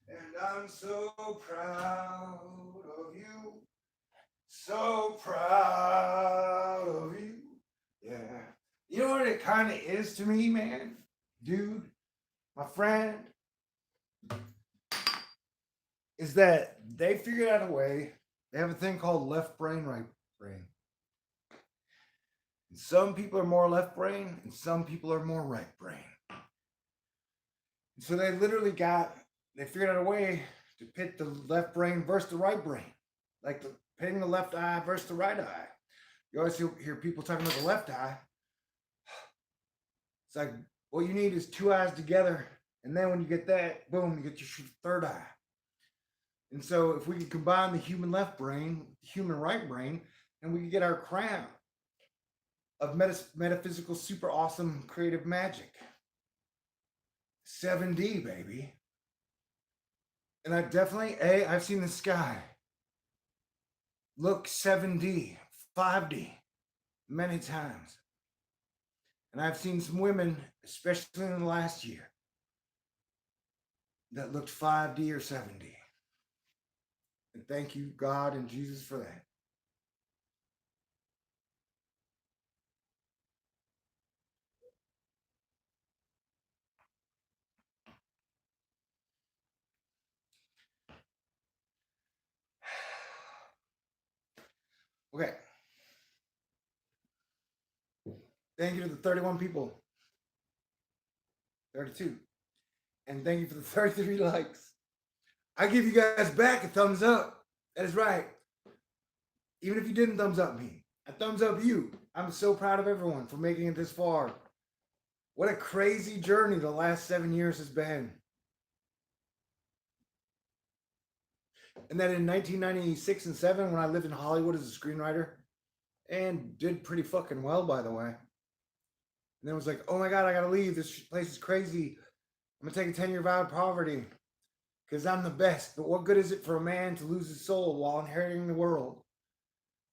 And I'm so proud of you. So proud of you. Yeah. You know what it kind of is to me, man? Dude, my friend, is that they figured out a way. They have a thing called left brain, right brain. And some people are more left brain, and some people are more right brain. And so they figured out a way to pit the left brain versus the right brain. Like pitting the left eye versus the right eye. You always hear people talking about the left eye. It's like, what you need is two eyes together. And then when you get that, boom, you get your third eye. And so if we can combine the human left brain, the human right brain, and we can get our crown of metaphysical, super awesome, creative magic. 7D, baby. And I've seen the sky look 7D, 5D many times. And I've seen some women, especially in the last year, that looked 5D or 7D. And thank you, God and Jesus, for that. Okay. Thank you to the 31 people. 32. And thank you for the 33 likes. I give you guys back a thumbs up. That is right. Even if you didn't thumbs up me, I thumbs up you. I'm so proud of everyone for making it this far. What a crazy journey the last 7 years has been. And then in 1996 and 7, when I lived in Hollywood as a screenwriter, and did pretty fucking well, by the way. And then it was like, oh my God, I gotta leave. This place is crazy. I'm gonna take a 10-year vow of poverty because I'm the best. But what good is it for a man to lose his soul while inheriting the world?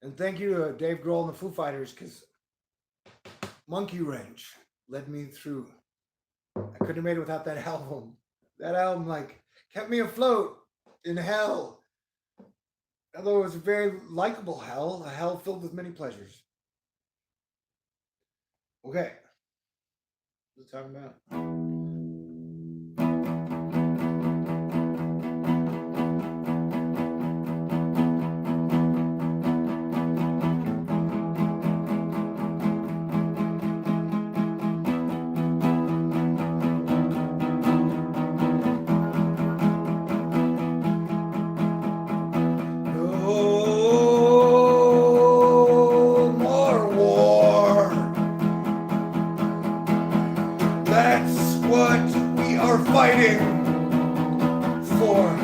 And thank you to Dave Grohl and the Foo Fighters, because Monkey Wrench led me through. I couldn't have made it without that album. That album, like, kept me afloat in hell. Although it was a very likable hell, a hell filled with many pleasures. Okay. What are we talking about? Fighting for.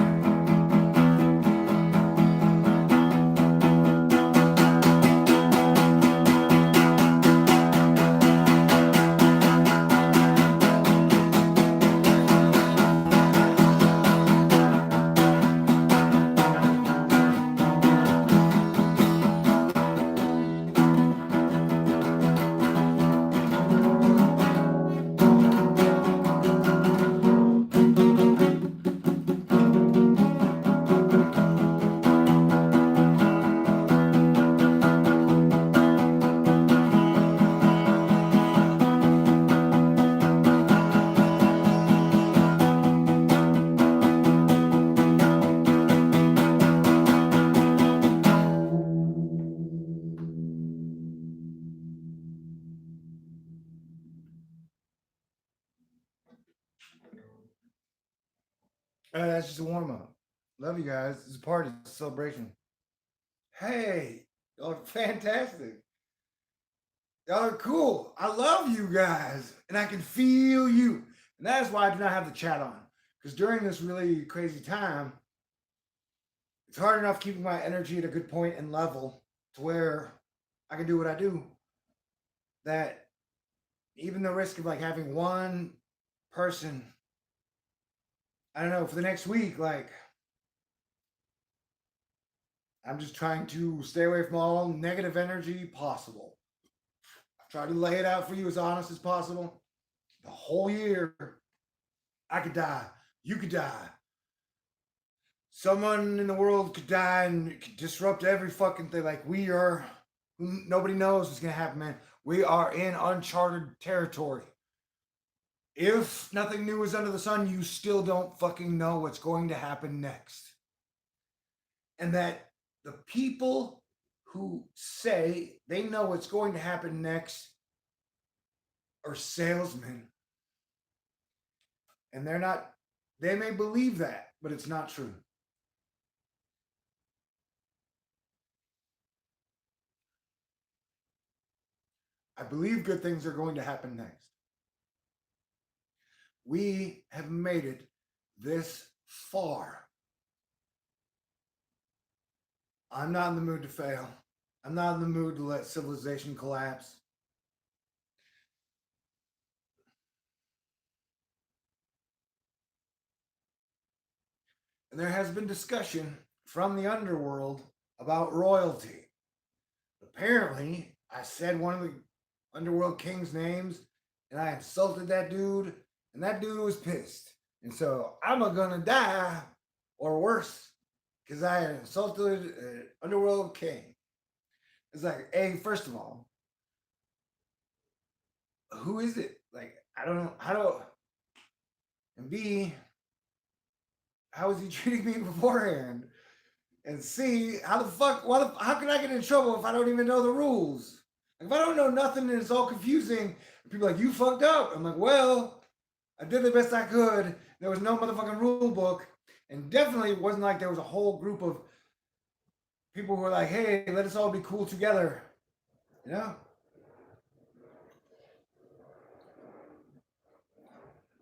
That's just a warm up. Love you guys. It's a party, it's a celebration. Hey, y'all are fantastic. Y'all are cool. I love you guys, and I can feel you. And that is why I do not have the chat on. Because during this really crazy time, it's hard enough keeping my energy at a good point and level to where I can do what I do. That even the risk of like having one person, I don't know, for the next week, like I'm just trying to stay away from all negative energy possible. I try to lay it out for you as honest as possible. The whole year, I could die. You could die. Someone in the world could die and it could disrupt every fucking thing. Like we are, nobody knows what's gonna happen, man. We are in uncharted territory. If nothing new is under the sun, you still don't fucking know what's going to happen next. And that the people who say they know what's going to happen next are salesmen. And they're not, they may believe that, but it's not true. I believe good things are going to happen next. We have made it this far. I'm not in the mood to fail. I'm not in the mood to let civilization collapse. And there has been discussion from the underworld about royalty. Apparently, I said one of the underworld king's names and I insulted that dude, and that dude was pissed. And so I'm gonna die, or worse, because I insulted an underworld king. It's like, hey, first of all, who is it? Like, I don't know how to. And B, how is he treating me beforehand? And C, how the fuck? How can I get in trouble if I don't even know the rules? Like, if I don't know nothing and it's all confusing, people are like, you fucked up. I'm like, well, I did the best I could. There was no motherfucking rule book, and definitely it wasn't like there was a whole group of people who were like, hey, let us all be cool together. You know?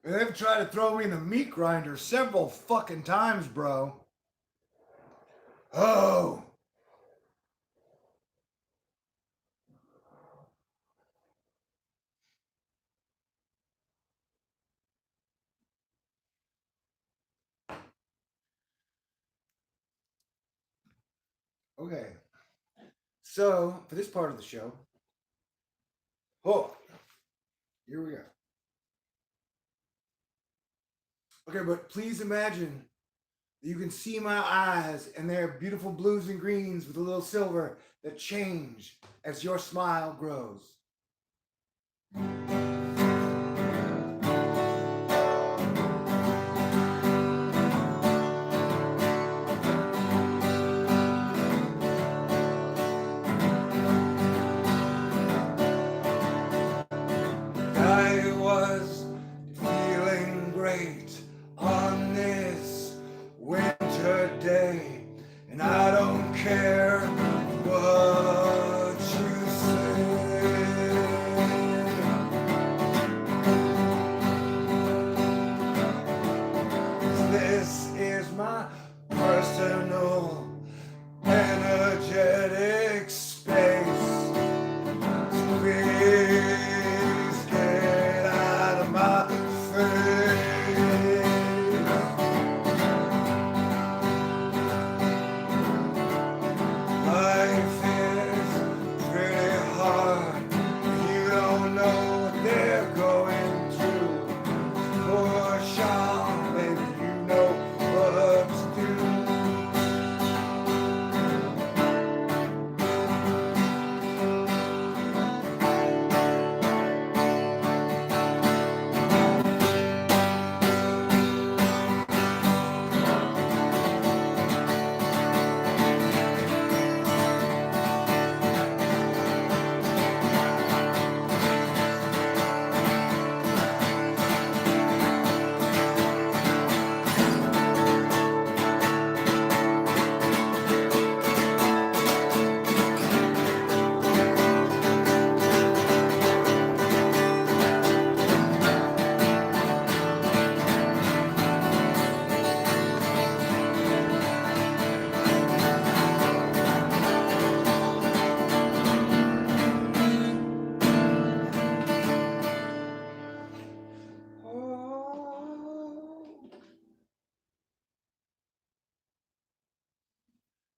They've tried to throw me in the meat grinder several fucking times, bro. Oh. Okay. So, for this part of the show, oh, here we go. Okay, but please imagine that you can see my eyes and they're beautiful blues and greens with a little silver that change as your smile grows. I was feeling great on this winter day, and I don't care what you say. This is my personal energetic space. Please get out of my face. Life is pretty hard. You don't know what they're going through. Poor Sean, baby, you know what to do.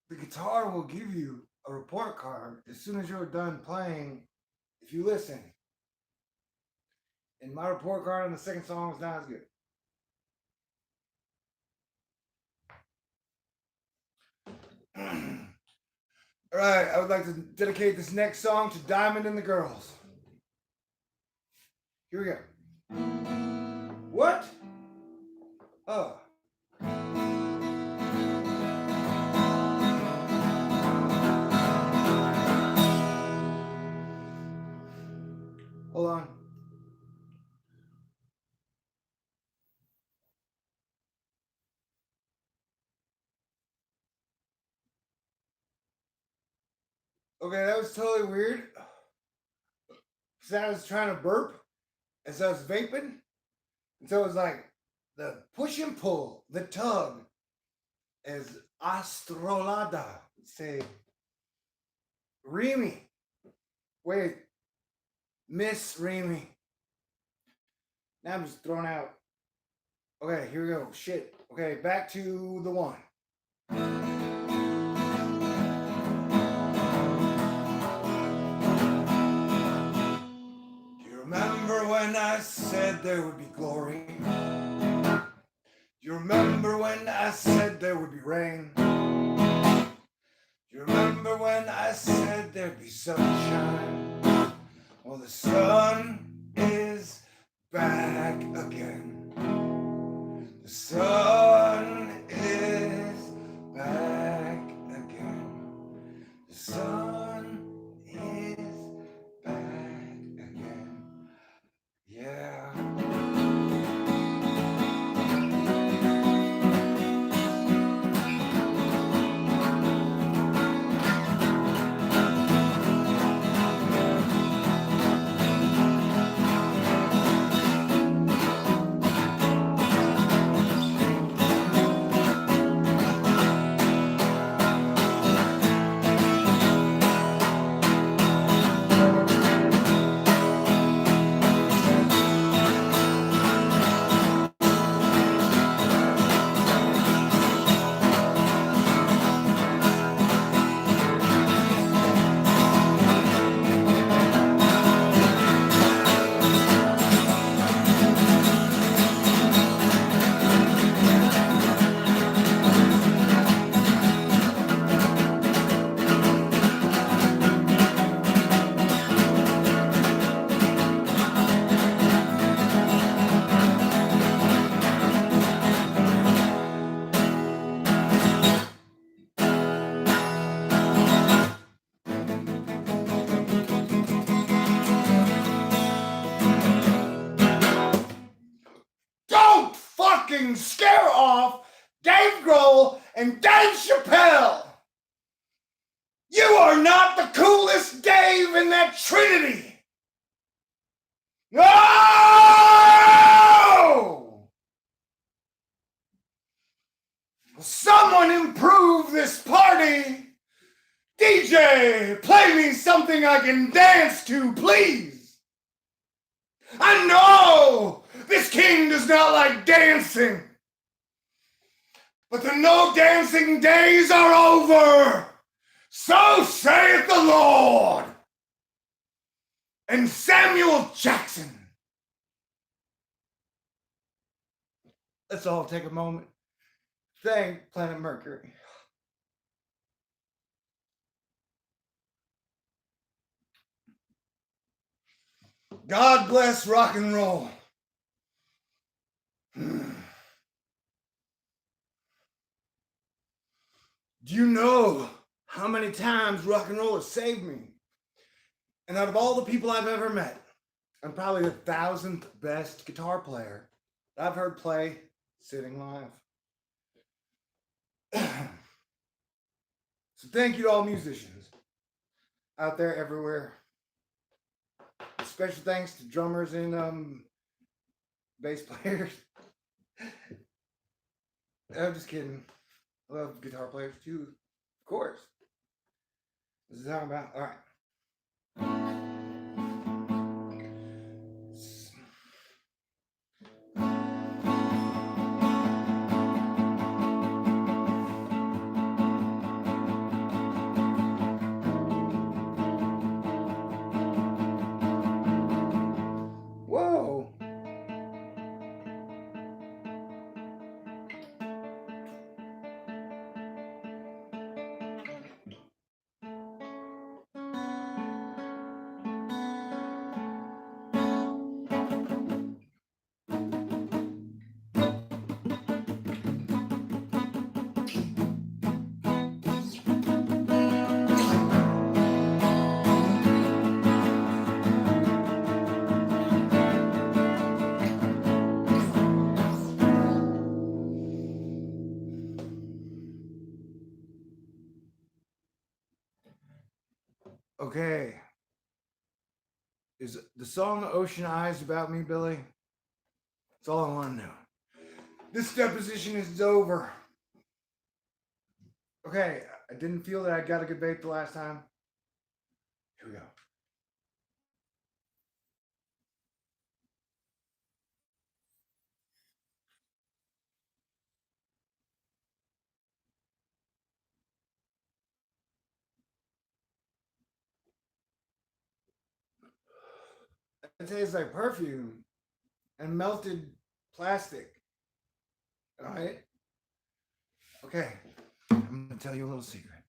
The guitar will give you a report card as soon as you're done playing if you listen. And my report card on the second song was not as good. All right, I would like to dedicate this next song to Diamond and the Girls. Here we go. What? Oh. Hold on. Okay, that was totally weird. Because I was trying to burp as I was vaping. And so it was like the push and pull, the tug, as Astrolada would say. Remy. Wait. Miss Remy. Now I'm just thrown out. Okay, here we go. Shit. Okay, back to the one. Do you remember when I said there would be glory? Do you remember when I said there would be rain? Do you remember when I said there'd be sunshine? Well, the sun is back again. The sun is back again. The sun is back again. Yeah. fucking scare off Dave Grohl and Dave Chappelle. You are not the coolest Dave in that trinity. No! Will someone improve this party? DJ, play me something I can dance to, please. I know this king does not like dancing, but the no dancing days are over. So saith the Lord. And Samuel Jackson. Let's all take a moment. Thank Planet Mercury. God bless rock and roll. Do you know how many times rock and roll has saved me? And out of all the people I've ever met, I'm probably the 1,000th best guitar player I've heard play sitting live. So thank you to all musicians out there everywhere. Special thanks to drummers and bass players. I'm just kidding. I love guitar players too, of course. This is how I'm about. All right. Whoa. Okay. Is the song Ocean Eyes about me, Billy? That's all I want to know. This deposition is over. Okay, I didn't feel that I got a good vape the last time. Here we go. It tastes like perfume and melted plastic. All right? Okay, I'm going to tell you a little secret.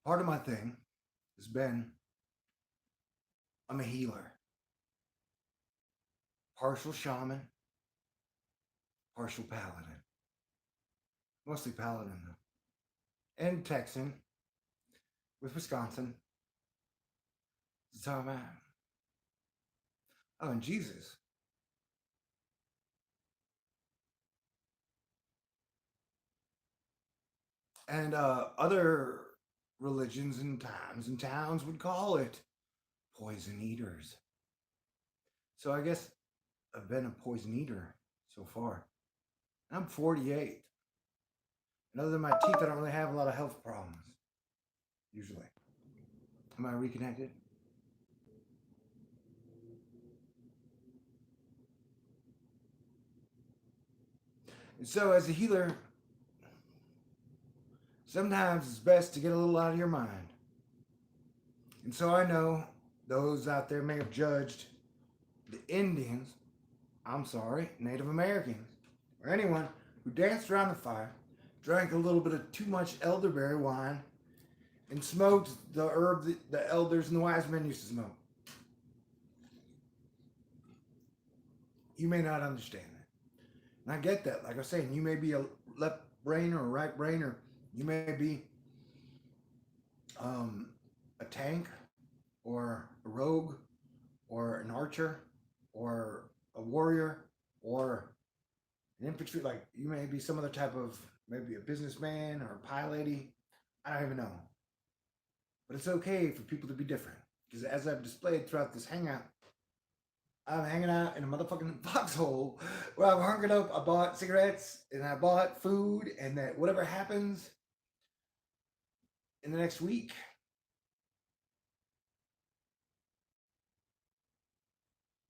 Part of my thing has been I'm a healer. Partial shaman, partial paladin. Mostly paladin, though. And Texan with Wisconsin. That's how I'm at. Oh, and Jesus. And other religions and times and towns would call it poison eaters. So I guess I've been a poison eater so far. I'm 48. And other than my teeth, I don't really have a lot of health problems. Usually. Am I reconnected? And so as a healer, sometimes it's best to get a little out of your mind. And so I know those out there may have judged the Indians, I'm sorry, Native Americans, or anyone who danced around the fire, drank a little bit of too much elderberry wine, and smoked the herb that the elders and the wise men used to smoke. You may not understand that. And I get that. Like I was saying, you may be a left brain or a right brain, or you may be a tank or a rogue or an archer or a warrior or an infantry, like you may be some other type of, maybe a businessman or a pie lady. I don't even know. But it's okay for people to be different. Because as I've displayed throughout this hangout, I'm hanging out in a motherfucking foxhole where I've hunkered up. I bought cigarettes and I bought food, and that whatever happens in the next week,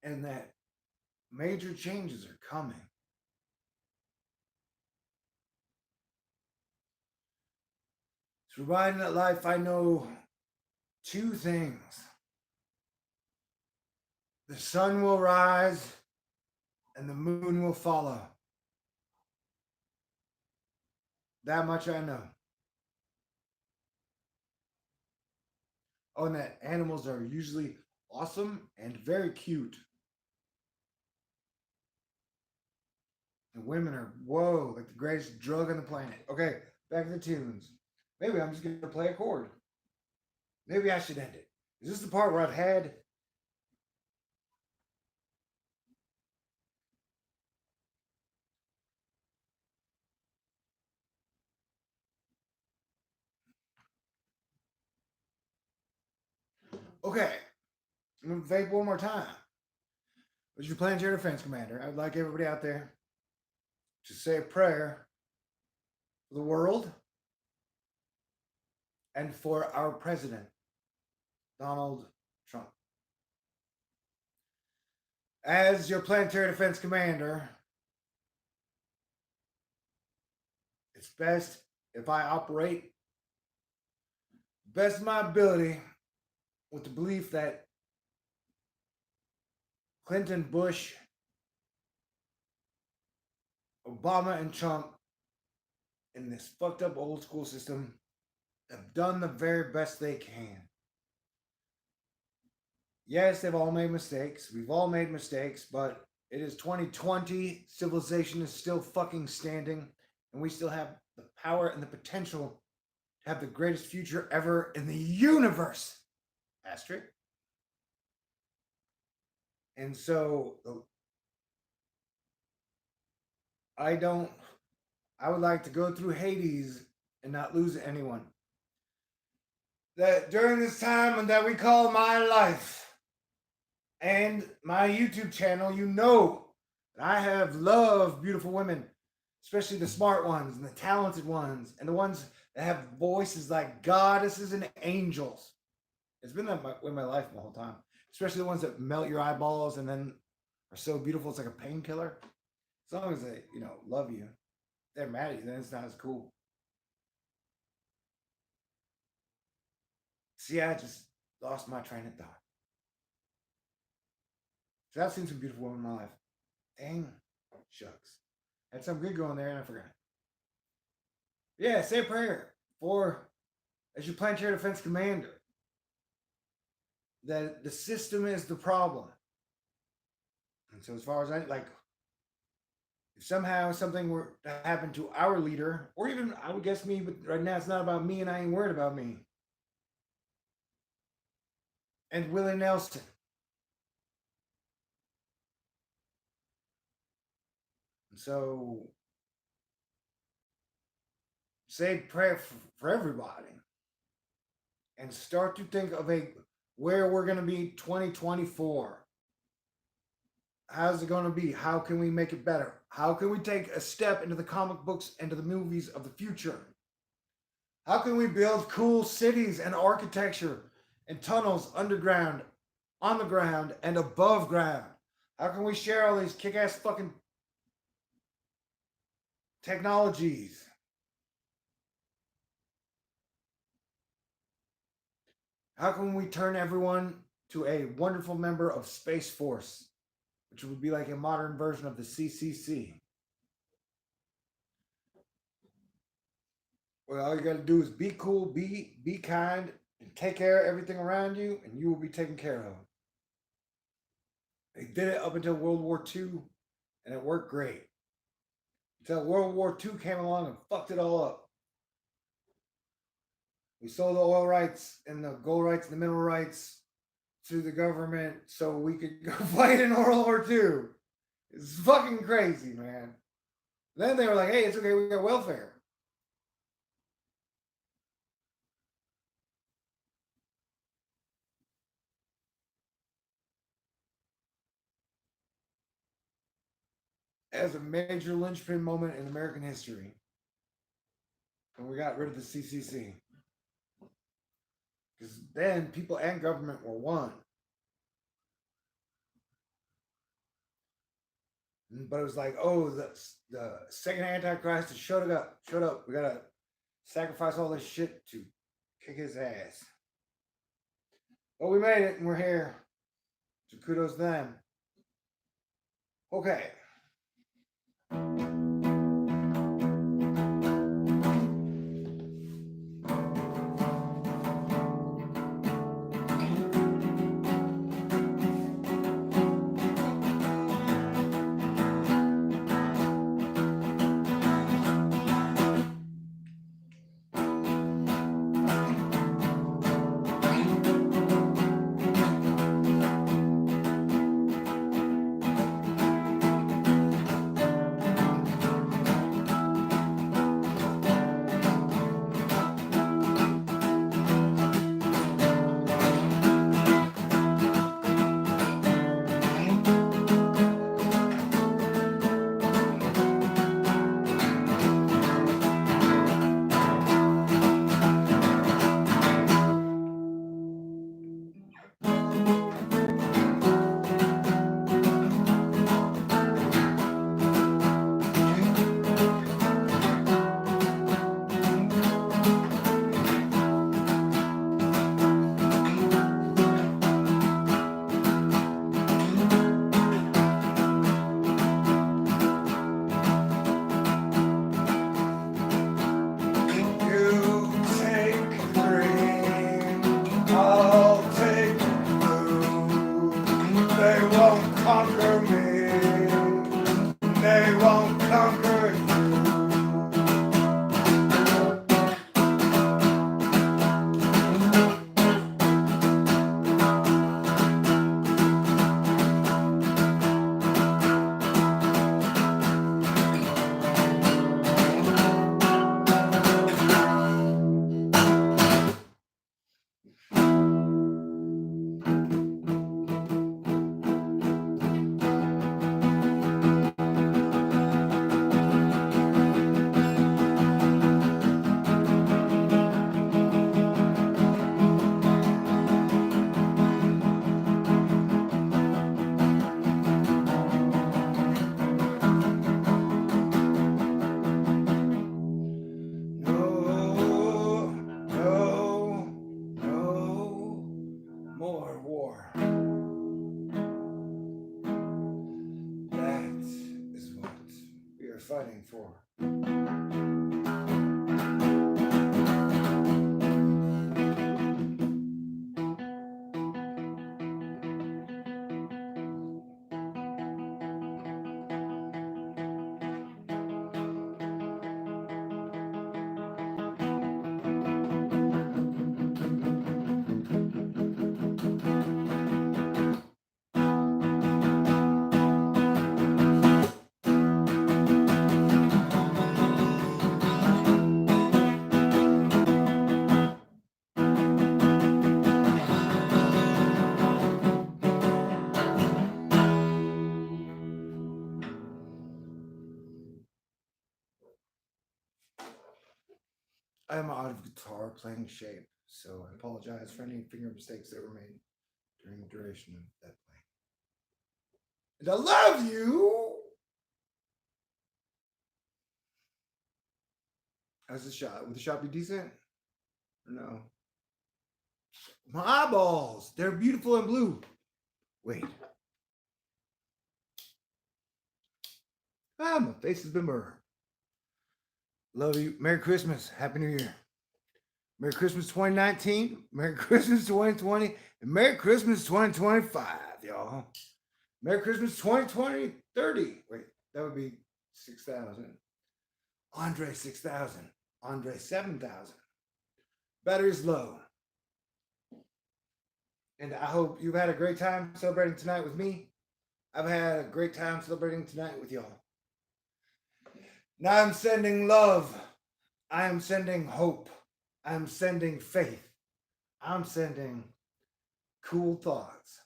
and that major changes are coming. Surviving that life, I know two things. The sun will rise and the moon will follow. That much I know. Oh, and that animals are usually awesome and very cute. And women are, whoa, like the greatest drug on the planet. Okay, back to the tunes. Maybe I'm just going to play a chord. Maybe I should end it. Is this the part where I've had okay, I'm going to vape one more time. As your Planetary Defense Commander, I'd like everybody out there to say a prayer for the world and for our president, Donald Trump. As your Planetary Defense Commander, it's best if I operate best of my ability with the belief that Clinton, Bush, Obama, and Trump in this fucked up old school system have done the very best they can. Yes, they've all made mistakes. We've all made mistakes, but it is 2020. Civilization is still fucking standing, and we still have the power and the potential to have the greatest future ever in the universe. Asterisk. And so I would like to go through Hades and not lose anyone. That during this time that we call my life and my YouTube channel, you know that I have loved beautiful women, especially the smart ones and the talented ones and the ones that have voices like goddesses and angels. It's been that way in my life the whole time, especially the ones that melt your eyeballs and then are so beautiful it's like a painkiller. As long as they, love you, they're mad at you, then it's not as cool. See, I just lost my train of thought. So I've seen some beautiful women in my life. Dang, shucks. Had some good going there and I forgot. Yeah, say a prayer for, as your Planetary Defense Commander, that the system is the problem. And so as far as if somehow something were to happen to our leader, or even, I would guess me, but right now it's not about me and I ain't worried about me. And Willie Nelson. And so say prayer for everybody and start to think of where we're going to be 2024. How's it going to be? How can we make it better? How can we take a step into the comic books and to the movies of the future? How can we build cool cities and architecture and tunnels underground, on the ground, and above ground? How can we share all these kick-ass fucking technologies? How can we turn everyone to a wonderful member of Space Force, which would be like a modern version of the CCC? Well, all you got to do is be cool, be kind, and take care of everything around you, and you will be taken care of. They did it up until World War II, and it worked great. Until World War II came along and fucked it all up. We sold the oil rights and the gold rights and the mineral rights to the government so we could go fight in World War II. It's fucking crazy, man. Then they were like, hey, it's okay, we got welfare. As a major linchpin moment in American history when we got rid of the CCC. Because then people and government were one. But it was like, oh, the second Antichrist has showed up. Showed up. We gotta sacrifice all this shit to kick his ass. Well, we made it and we're here. So kudos to them. Okay. Fighting for. I am out of guitar playing shape, so I apologize for any finger mistakes that were made during the duration of that playing. And I love you! How's the shot? Would the shot be decent? Or no? My eyeballs! They're beautiful and blue. Wait. Ah, my face has been burned. Love you. Merry Christmas. Happy New Year. Merry Christmas 2019. Merry Christmas 2020. And Merry Christmas 2025, y'all. Merry Christmas 2020 30. Wait, that would be 6,000. Andre 6,000. Andre 7,000. Battery's low. And I hope you've had a great time celebrating tonight with me. I've had a great time celebrating tonight with y'all. Now I'm sending love. I am sending hope. I'm sending faith. I'm sending cool thoughts.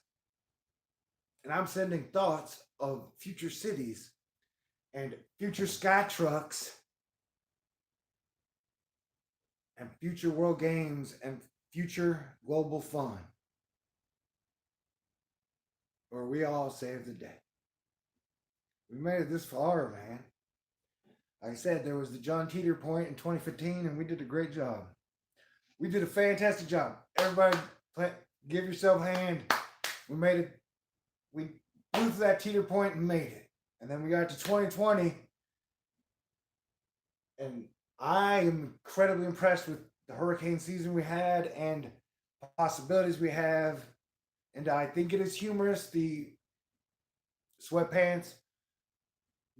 And I'm sending thoughts of future cities and future sky trucks and future world games and future global fun where we all save the day. We made it this far, man. Like I said, there was the John Teeter point in 2015, and we did a great job. We did a fantastic job. Everybody, give yourself a hand. We made it. We blew through that Teeter point and made it. And then we got to 2020, and I am incredibly impressed with the hurricane season we had and possibilities we have. And I think it is humorous, the sweatpants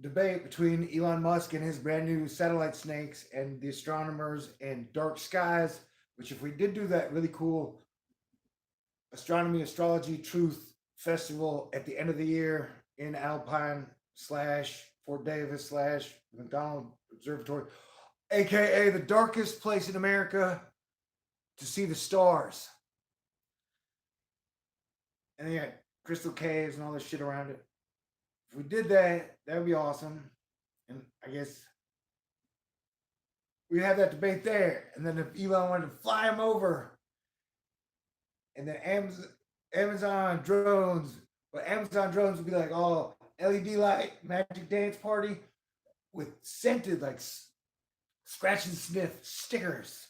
debate between Elon Musk and his brand new satellite snakes and the astronomers and dark skies, which if we did do that really cool astronomy, astrology, truth festival at the end of the year in Alpine / Fort Davis / McDonald Observatory, aka the darkest place in America to see the stars. And they got crystal caves and all this shit around it. If we did that, that would be awesome. And I guess we'd have that debate there. And then if Elon wanted to fly him over, and then Amazon drones, but Amazon drones would be like, oh, LED light, magic dance party with scented, like scratch and sniff stickers.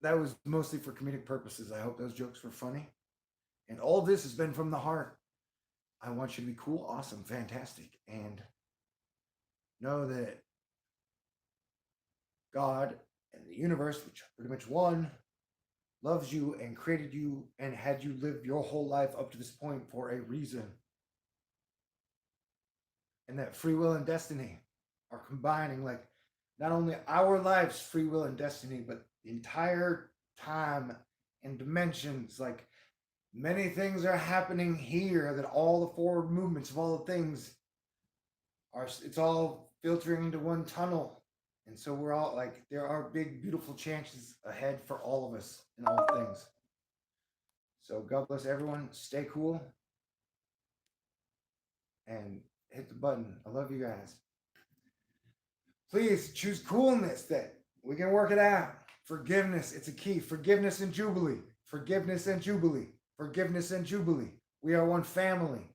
That was mostly for comedic purposes. I hope those jokes were funny. And all this has been from the heart. I want you to be cool, awesome, fantastic, and know that God and the universe, which pretty much one, loves you and created you and had you live your whole life up to this point for a reason. And that free will and destiny are combining, like, not only our lives, free will and destiny, but the entire time and dimensions. Like, many things are happening here that all the forward movements of all the things are, it's all filtering into one tunnel. And so we're all like, there are big, beautiful chances ahead for all of us in all things. So God bless everyone. Stay cool. And hit the button. I love you guys. Please choose coolness that we can work it out. Forgiveness, it's a key. Forgiveness and jubilee. Forgiveness and jubilee. Forgiveness and jubilee. We are one family.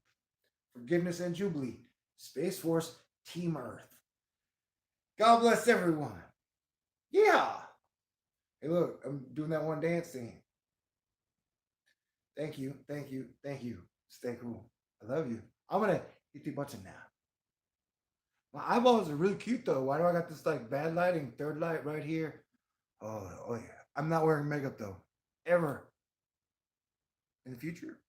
Forgiveness and jubilee. Space Force, Team Earth. God bless everyone. Yeah. Hey, look, I'm doing that one dance thing. Thank you, thank you, thank you. Stay cool. I love you. I'm going to hit the button now. My eyeballs are really cute, though. Why do I got this, like, bad lighting, third light right here? Oh, yeah. I'm not wearing makeup, though. Ever. In the future?